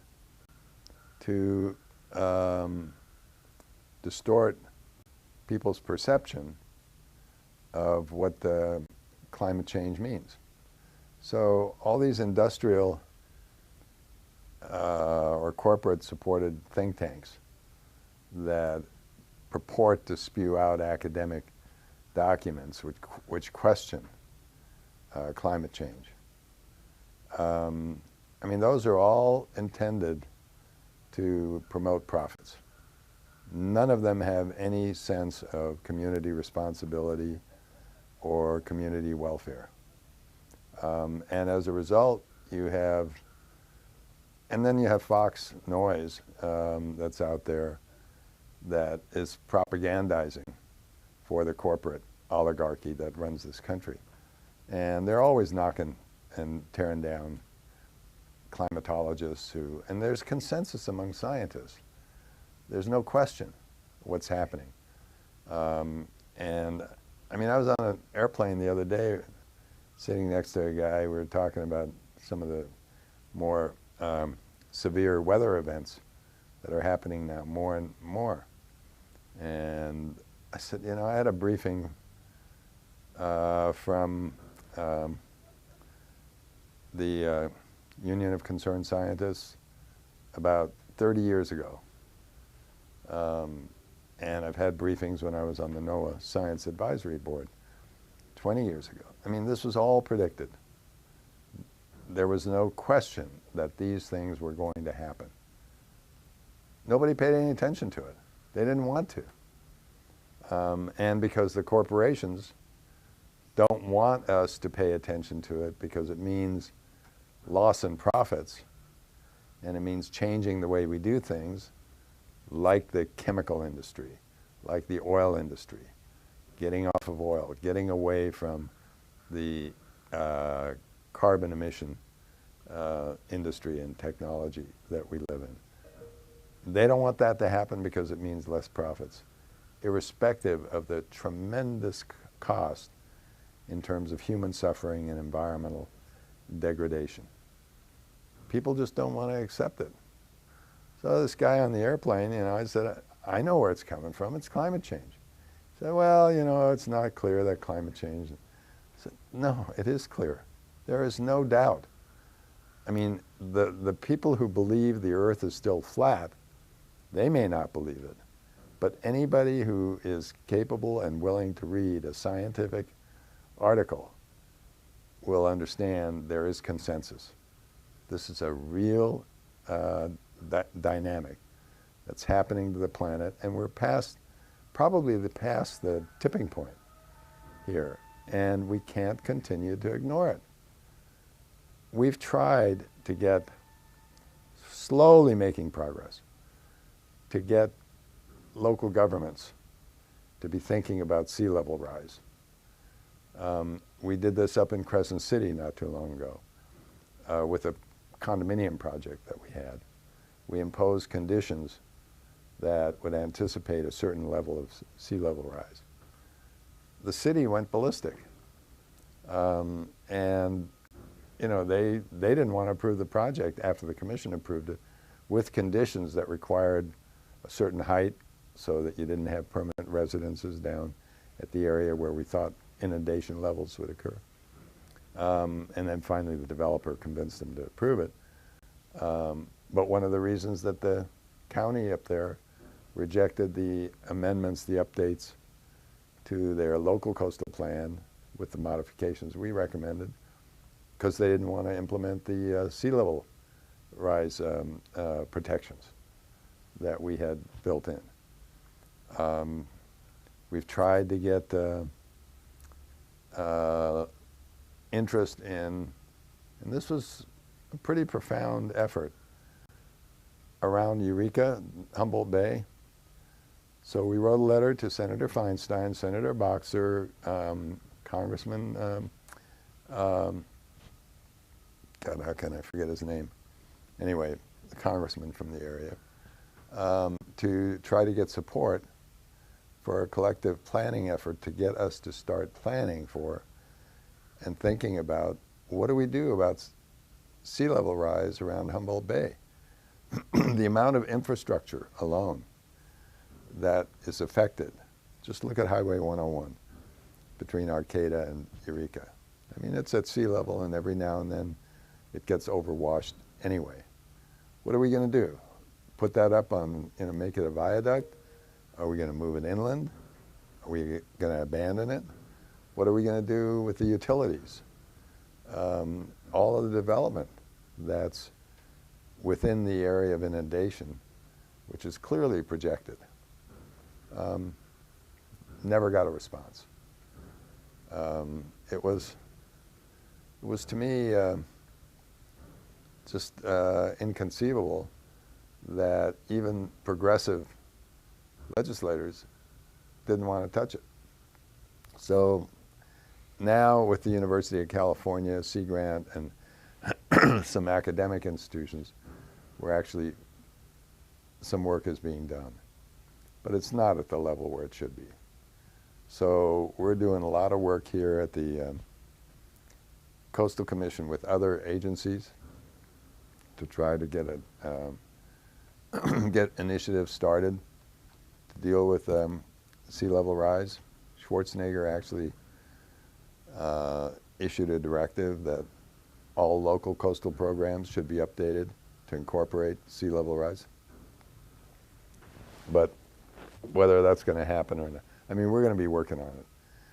to distort people's perception of what the climate change means. So all these industrial or corporate-supported think tanks that purport to spew out academic documents which question climate change. I mean, those are all intended to promote profits. None of them have any sense of community responsibility or community welfare. And as a result, you have, and then you have Fox Noise that's out there that is propagandizing for the corporate oligarchy that runs this country. And they're always knocking and tearing down climatologists who, and there's consensus among scientists. There's no question what's happening. And I mean, I was on an airplane the other day sitting next to a guy. We were talking about some of the more severe weather events that are happening now more and more. And I said, I had a briefing from the Union of Concerned Scientists about 30 years ago. And I've had briefings when I was on the NOAA Science Advisory Board 20 years ago. I mean, this was all predicted. There was no question that these things were going to happen. Nobody paid any attention to it. They didn't want to. And because the corporations don't want us to pay attention to it because it means loss in profits, and it means changing the way we do things, like the chemical industry, like the oil industry, getting off of oil, getting away from the carbon emission industry and technology that we live in. They don't want that to happen because it means less profits, irrespective of the tremendous cost in terms of human suffering and environmental degradation. People just don't want to accept it. So this guy on the airplane, I said, I know where it's coming from. It's climate change. He said, well, it's not clear that climate change. I said, no, it is clear. There is no doubt. I mean, the people who believe the earth is still flat, they may not believe it. But anybody who is capable and willing to read a scientific article will understand there is consensus. This is a real dynamic that's happening to the planet, and we're probably past the tipping point here, and we can't continue to ignore it. We've tried to get, slowly making progress, to get local governments to be thinking about sea level rise. We did this up in Crescent City not too long ago with a condominium project that we had. We imposed conditions that would anticipate a certain level of sea level rise. The city went ballistic. And you know, they didn't want to approve the project after the commission approved it with conditions that required a certain height so that you didn't have permanent residences down at the area where we thought inundation levels would occur. And then finally the developer convinced them to approve it. But one of the reasons that the county up there rejected the amendments, the updates to their local coastal plan with the modifications we recommended, because they didn't want to implement the sea level rise protections that we had built in. We've tried to get interest in, and this was a pretty profound effort, around Eureka, Humboldt Bay. So we wrote a letter to Senator Feinstein, Senator Boxer, Congressman, God, how can I forget his name? Anyway, the congressman from the area, to try to get support for a collective planning effort to get us to start planning for and thinking about what do we do about sea level rise around Humboldt Bay. The amount of infrastructure alone that is affected. Just look at Highway 101 between Arcata and Eureka. I mean, it's at sea level, and every now and then it gets overwashed anyway. What are we going to do? Put that up on, you know, make it a viaduct? Are we going to move it inland? Are we going to abandon it? What are we going to do with the utilities? All of the development that's within the area of inundation, which is clearly projected, never got a response. It was to me just inconceivable that even progressive legislators didn't want to touch it. So now with the University of California, Sea Grant, and some academic institutions, where actually some work is being done. But it's not at the level where it should be. So we're doing a lot of work here at the Coastal Commission with other agencies to try to get get initiatives started to deal with sea level rise. Schwarzenegger actually issued a directive that all local coastal programs should be updated to incorporate sea level rise. But whether that's going to happen or not, I mean, we're going to be working on it.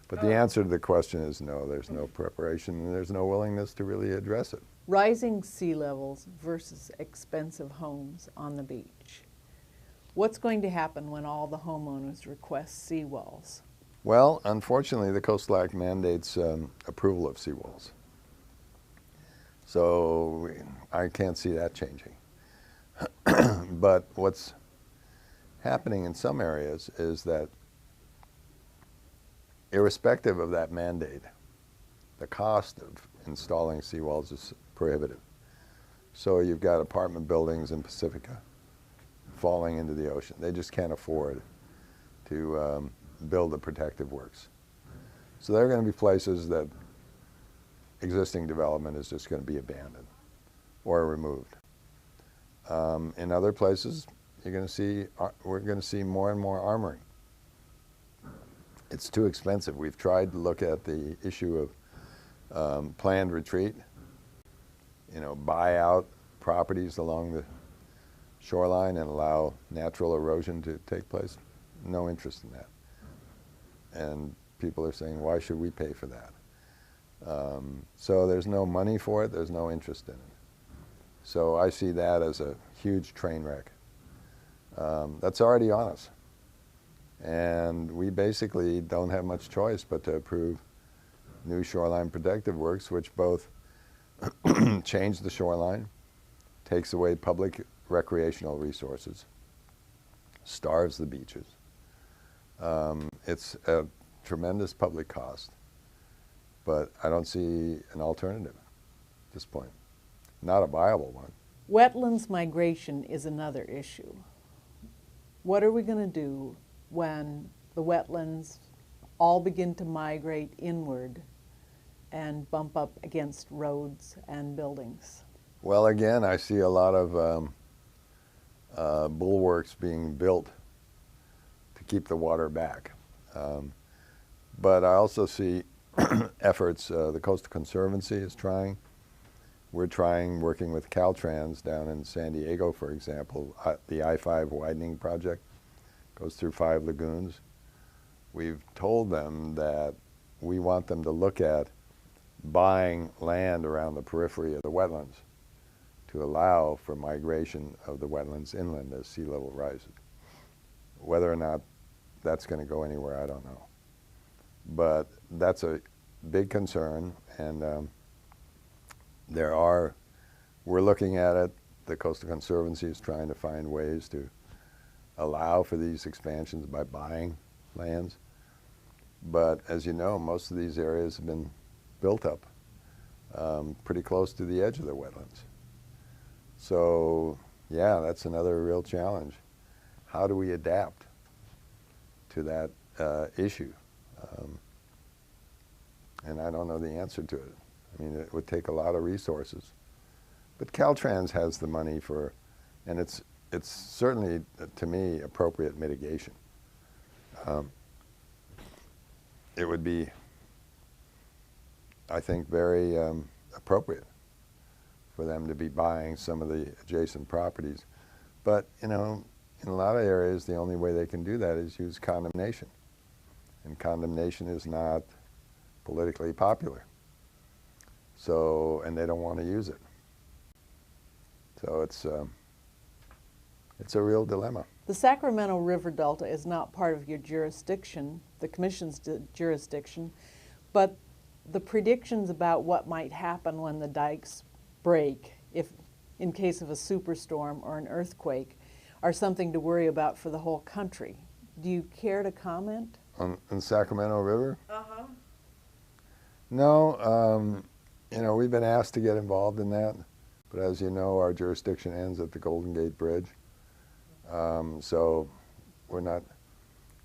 But the answer to the question is no, there's no preparation and there's no willingness to really address it. Rising sea levels versus expensive homes on the beach. What's going to happen when all the homeowners request seawalls? Well, unfortunately, the Coastal Act mandates approval of seawalls. So I can't see that changing. But what's happening in some areas is that irrespective of that mandate, the cost of installing seawalls is prohibitive. So you've got apartment buildings in Pacifica falling into the ocean. They just can't afford to build the protective works. So there are going to be places that existing development is just going to be abandoned or removed. In other places, you're going to see, we're going to see more and more armoring. It's too expensive. We've tried to look at the issue of planned retreat, you know, buy out properties along the shoreline and allow natural erosion to take place. No interest in that. And people are saying, why should we pay for that? So there's no money for it, there's no interest in it. So I see that as a huge train wreck. That's already on us. And we basically don't have much choice but to approve new shoreline protective works, which both change the shoreline, takes away public recreational resources, starves the beaches. It's a tremendous public cost. but I don't see an alternative at this point. Not a viable one. Wetlands migration is another issue. What are we going to do when the wetlands all begin to migrate inward and bump up against roads and buildings? Well, again, I see a lot of bulwarks being built to keep the water back. But I also see efforts, the Coastal Conservancy is trying. We're trying, working with Caltrans down in San Diego, for example, the I-5 widening project goes through 5 lagoons. We've told them that we want them to look at buying land around the periphery of the wetlands to allow for migration of the wetlands inland as sea level rises. Whether or not that's going to go anywhere, I don't know. But that's a big concern, and we're looking at it. The Coastal Conservancy is trying to find ways to allow for these expansions by buying lands. But as you know, most of these areas have been built up pretty close to the edge of the wetlands. So yeah, that's another real challenge. How do we adapt to that issue? And I don't know the answer to it. I mean, it would take a lot of resources. But Caltrans has the money for, and it's certainly, to me, appropriate mitigation. It would be, I think, very appropriate for them to be buying some of the adjacent properties. But, you know, in a lot of areas, the only way they can do that is use condemnation. And condemnation is not politically popular. So, and they don't want to use it. So it's a real dilemma. The Sacramento River Delta is not part of your jurisdiction, the Commission's jurisdiction, but the predictions about what might happen when the dikes break, if in case of a superstorm or an earthquake, are something to worry about for the whole country. Do you care to comment? On Sacramento River? Uh-huh. No, you know, we've been asked to get involved in that, but as you know, our jurisdiction ends at the Golden Gate Bridge. So we're not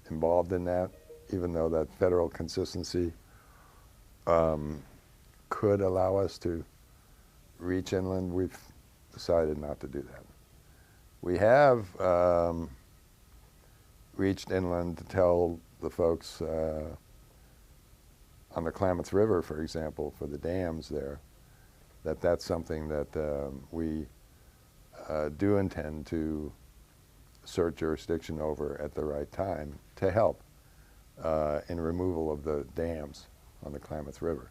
involved in that, even though that federal consistency could allow us to reach inland. We've decided not to do that. We have reached inland to tell the folks on the Klamath River, for example, for the dams there, that that's something that we do intend to assert jurisdiction over at the right time to help in removal of the dams on the Klamath River,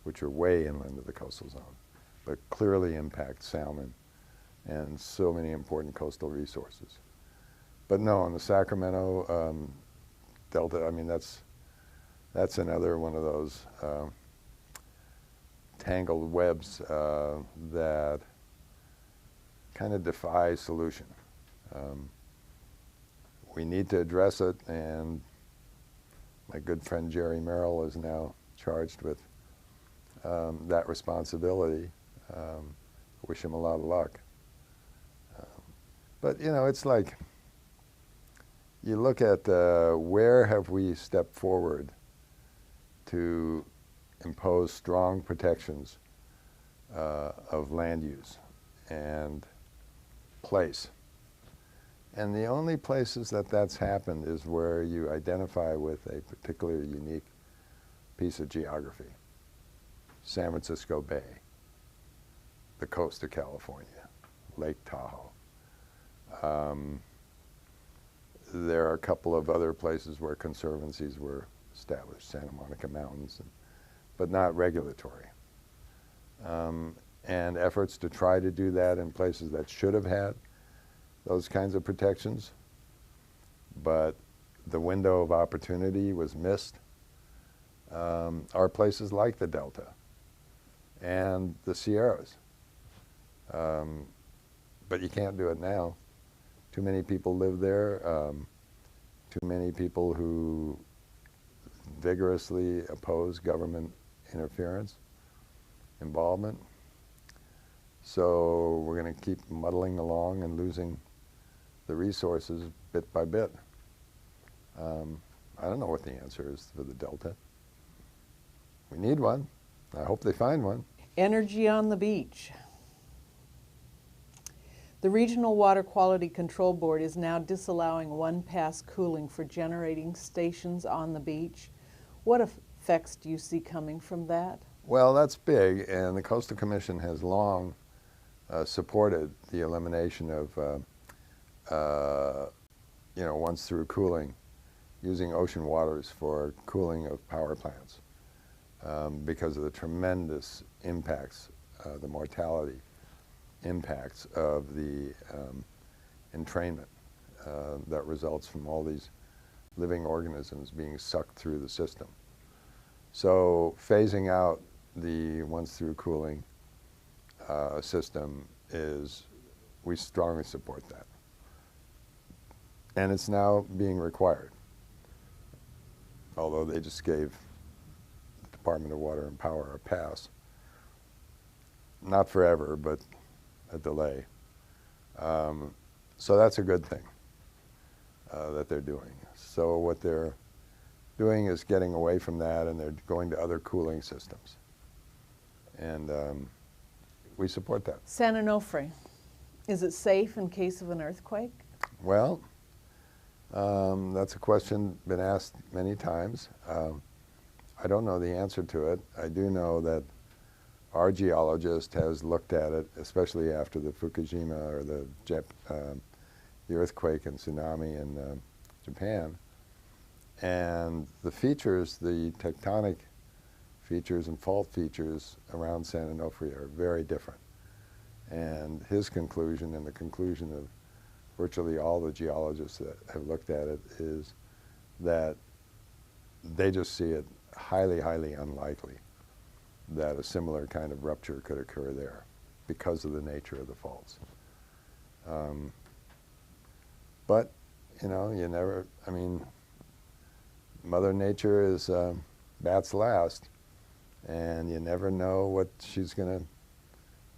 which are way inland of the coastal zone, but clearly impact salmon and so many important coastal resources. But no, on the Sacramento Delta, I mean, that's another one of those tangled webs that kind of defy solution. We need to address it, and my good friend Jerry Merrill is now charged with that responsibility. Wish him a lot of luck. But you know, it's like, you look at where have we stepped forward to impose strong protections of land use and place. And the only places that that's happened is where you identify with a particularly unique piece of geography. San Francisco Bay, the coast of California, Lake Tahoe. There are a couple of other places where conservancies were established, Santa Monica Mountains, but not regulatory. And efforts to try to do that in places that should have had those kinds of protections, but the window of opportunity was missed, are places like the Delta and the Sierras. But you can't do it now. Too many people live there, too many people who vigorously oppose government interference, involvement. So we're going to keep muddling along and losing the resources bit by bit. I don't know what the answer is for the Delta. We need one. I hope they find one. Energy on the beach. The Regional Water Quality Control Board is now disallowing one-pass cooling for generating stations on the beach. What effects do you see coming from that? Well, that's big, and the Coastal Commission has long supported the elimination of once-through cooling, using ocean waters for cooling of power plants because of the tremendous impacts, the mortality impacts of the entrainment that results from all these living organisms being sucked through the system. So phasing out the once-through cooling system we strongly support that. And it's now being required, although they just gave the Department of Water and Power a pass. Not forever, but a delay. So that's a good thing that they're doing. So what they're doing is getting away from that, and they're going to other cooling systems. And we support that. San Onofre, is it safe in case of an earthquake? Well, that's a question been asked many times. I don't know the answer to it. I do know that our geologist has looked at it, especially after the Fukushima or the earthquake and tsunami in Japan. And the features, the tectonic features and fault features around San Onofre are very different. And his conclusion, and the conclusion of virtually all the geologists that have looked at it, is that they just see it highly, highly unlikely that a similar kind of rupture could occur there because of the nature of the faults. But, you never, Mother Nature is bats last, and you never know what she's going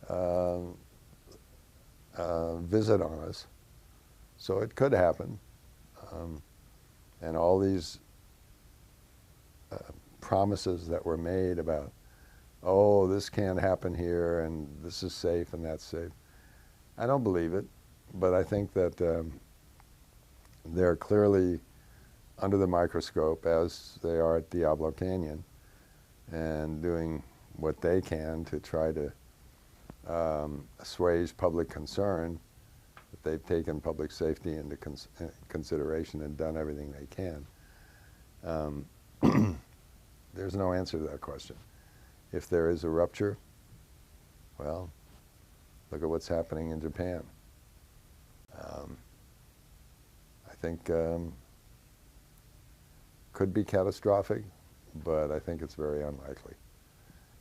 to visit on us. So it could happen. And all these promises that were made about, oh, this can't happen here, and this is safe and that's safe. I don't believe it, but I think that they're clearly under the microscope, as they are at Diablo Canyon, and doing what they can to try to assuage public concern. That they've taken public safety into consideration and done everything they can. There's no answer to that question. If there is a rupture, well, look at what's happening in Japan. I think could be catastrophic, but I think it's very unlikely.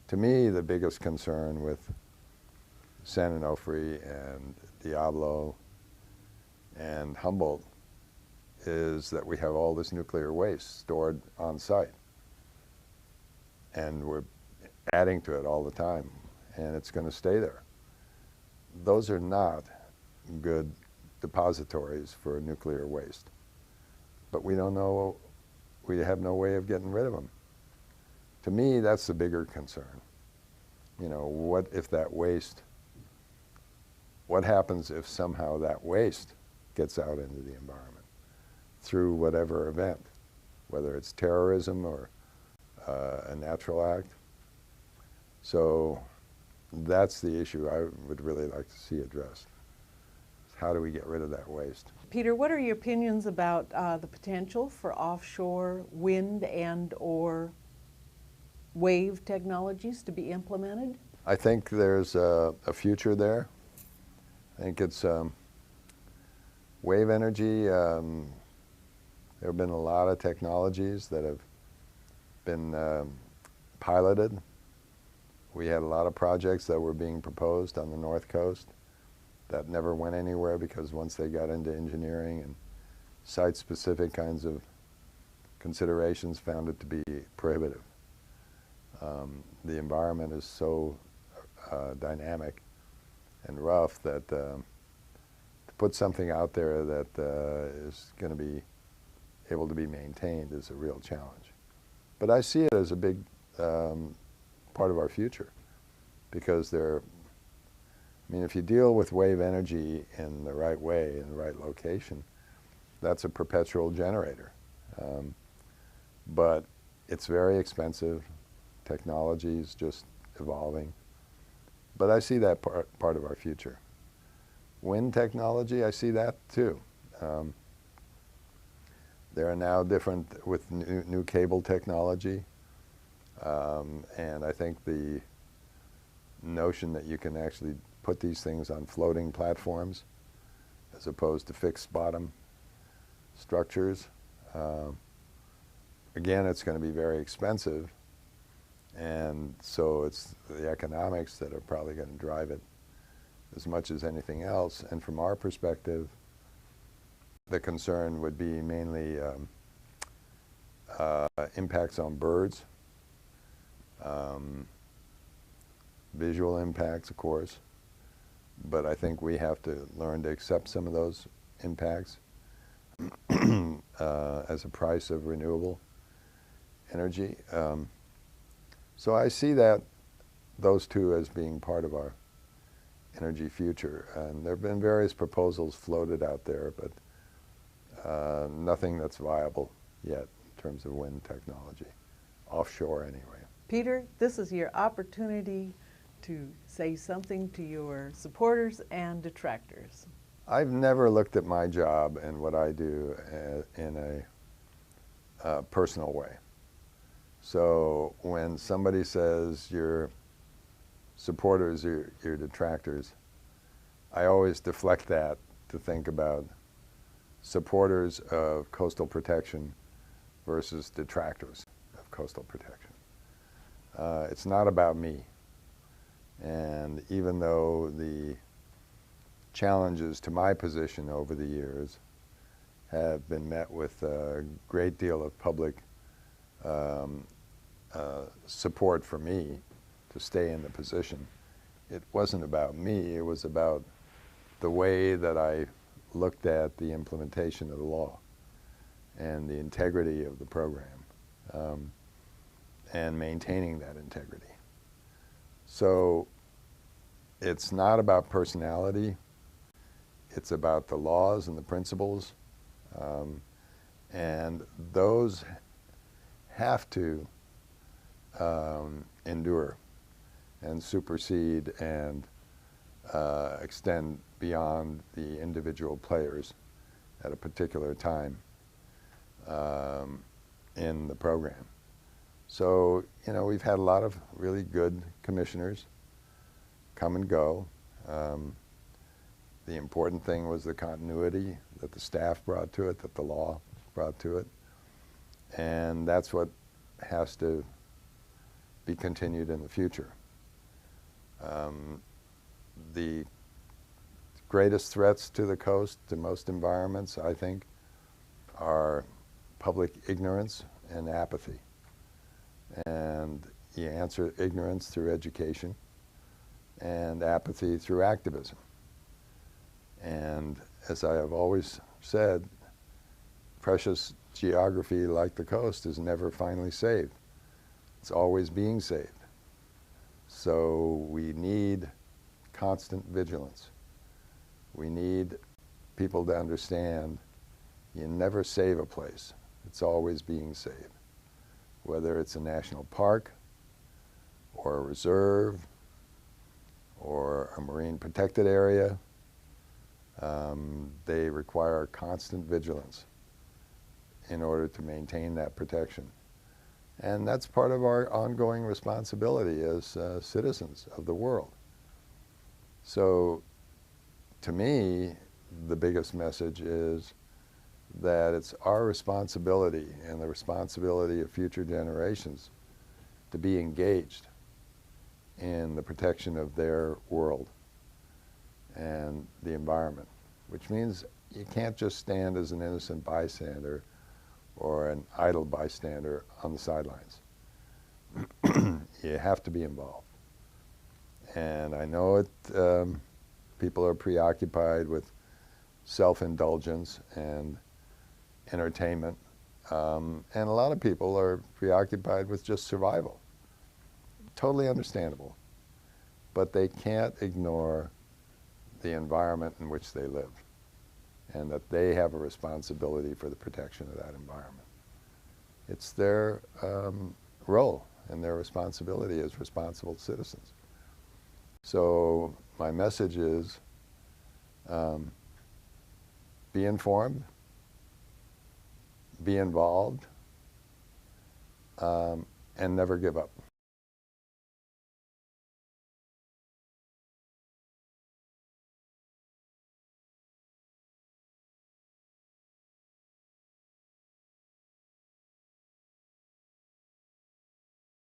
To me, the biggest concern with San Onofre and Diablo and Humboldt is that we have all this nuclear waste stored on site, and we're adding to it all the time, and it's going to stay there. Those are not good depositories for nuclear waste, but we don't know, we have no way of getting rid of them. To me, that's the bigger concern. What if that waste, what happens if somehow that waste gets out into the environment through whatever event, whether it's terrorism or a natural act? So that's the issue I would really like to see addressed. How do we get rid of that waste? Peter, what are your opinions about the potential for offshore wind and/or wave technologies to be implemented? I think there's a future there. I think it's wave energy. There have been a lot of technologies that have been piloted. We had a lot of projects that were being proposed on the North Coast that never went anywhere because once they got into engineering and site-specific kinds of considerations, found it to be prohibitive. The environment is so dynamic and rough that to put something out there that is going to be able to be maintained is a real challenge. But I see it as a big part of our future, because if you deal with wave energy in the right way, in the right location, that's a perpetual generator. But it's very expensive. Technology is just evolving. But I see that part of our future. Wind technology, I see that too. There are now different, with new cable technology, and I think the notion that you can actually put these things on floating platforms as opposed to fixed bottom structures. Again, it's going to be very expensive, and so it's the economics that are probably going to drive it as much as anything else. And from our perspective, the concern would be mainly impacts on birds, visual impacts, of course, but I think we have to learn to accept some of those impacts as a price of renewable energy. So I see those two as being part of our energy future. And there have been various proposals floated out there, but nothing that's viable yet in terms of wind technology, offshore anyway. Peter, this is your opportunity to say something to your supporters and detractors. I've never looked at my job and what I do in a personal way. So when somebody says your supporters are your detractors, I always deflect that to think about supporters of coastal protection versus detractors of coastal protection. It's not about me. And even though the challenges to my position over the years have been met with a great deal of public support for me to stay in the position, it wasn't about me. It was about the way that I looked at the implementation of the law and the integrity of the program, and maintaining that integrity. So it's not about personality. It's about the laws and the principles, and those have to endure and supersede and extend beyond the individual players at a particular time in the program. So, we've had a lot of really good commissioners come and go. The important thing was the continuity that the staff brought to it, that the law brought to it. And that's what has to be continued in the future. The greatest threats to the coast, to most environments, I think, are public ignorance and apathy. And you answer ignorance through education and apathy through activism. And as I have always said, precious geography like the coast is never finally saved. It's always being saved. So we need constant vigilance. We need people to understand you never save a place. It's always being saved. Whether it's a national park or a reserve or a marine protected area, they require constant vigilance in order to maintain that protection. And that's part of our ongoing responsibility as citizens of the world. So to me, the biggest message is that it's our responsibility and the responsibility of future generations to be engaged in the protection of their world and the environment, which means you can't just stand as an innocent bystander or an idle bystander on the sidelines. you have to be involved. And I know people are preoccupied with self-indulgence and entertainment, and a lot of people are preoccupied with just survival. Totally understandable. But they can't ignore the environment in which they live, and that they have a responsibility for the protection of that environment. It's their role and their responsibility as responsible citizens. So my message is, be informed, be involved, and never give up.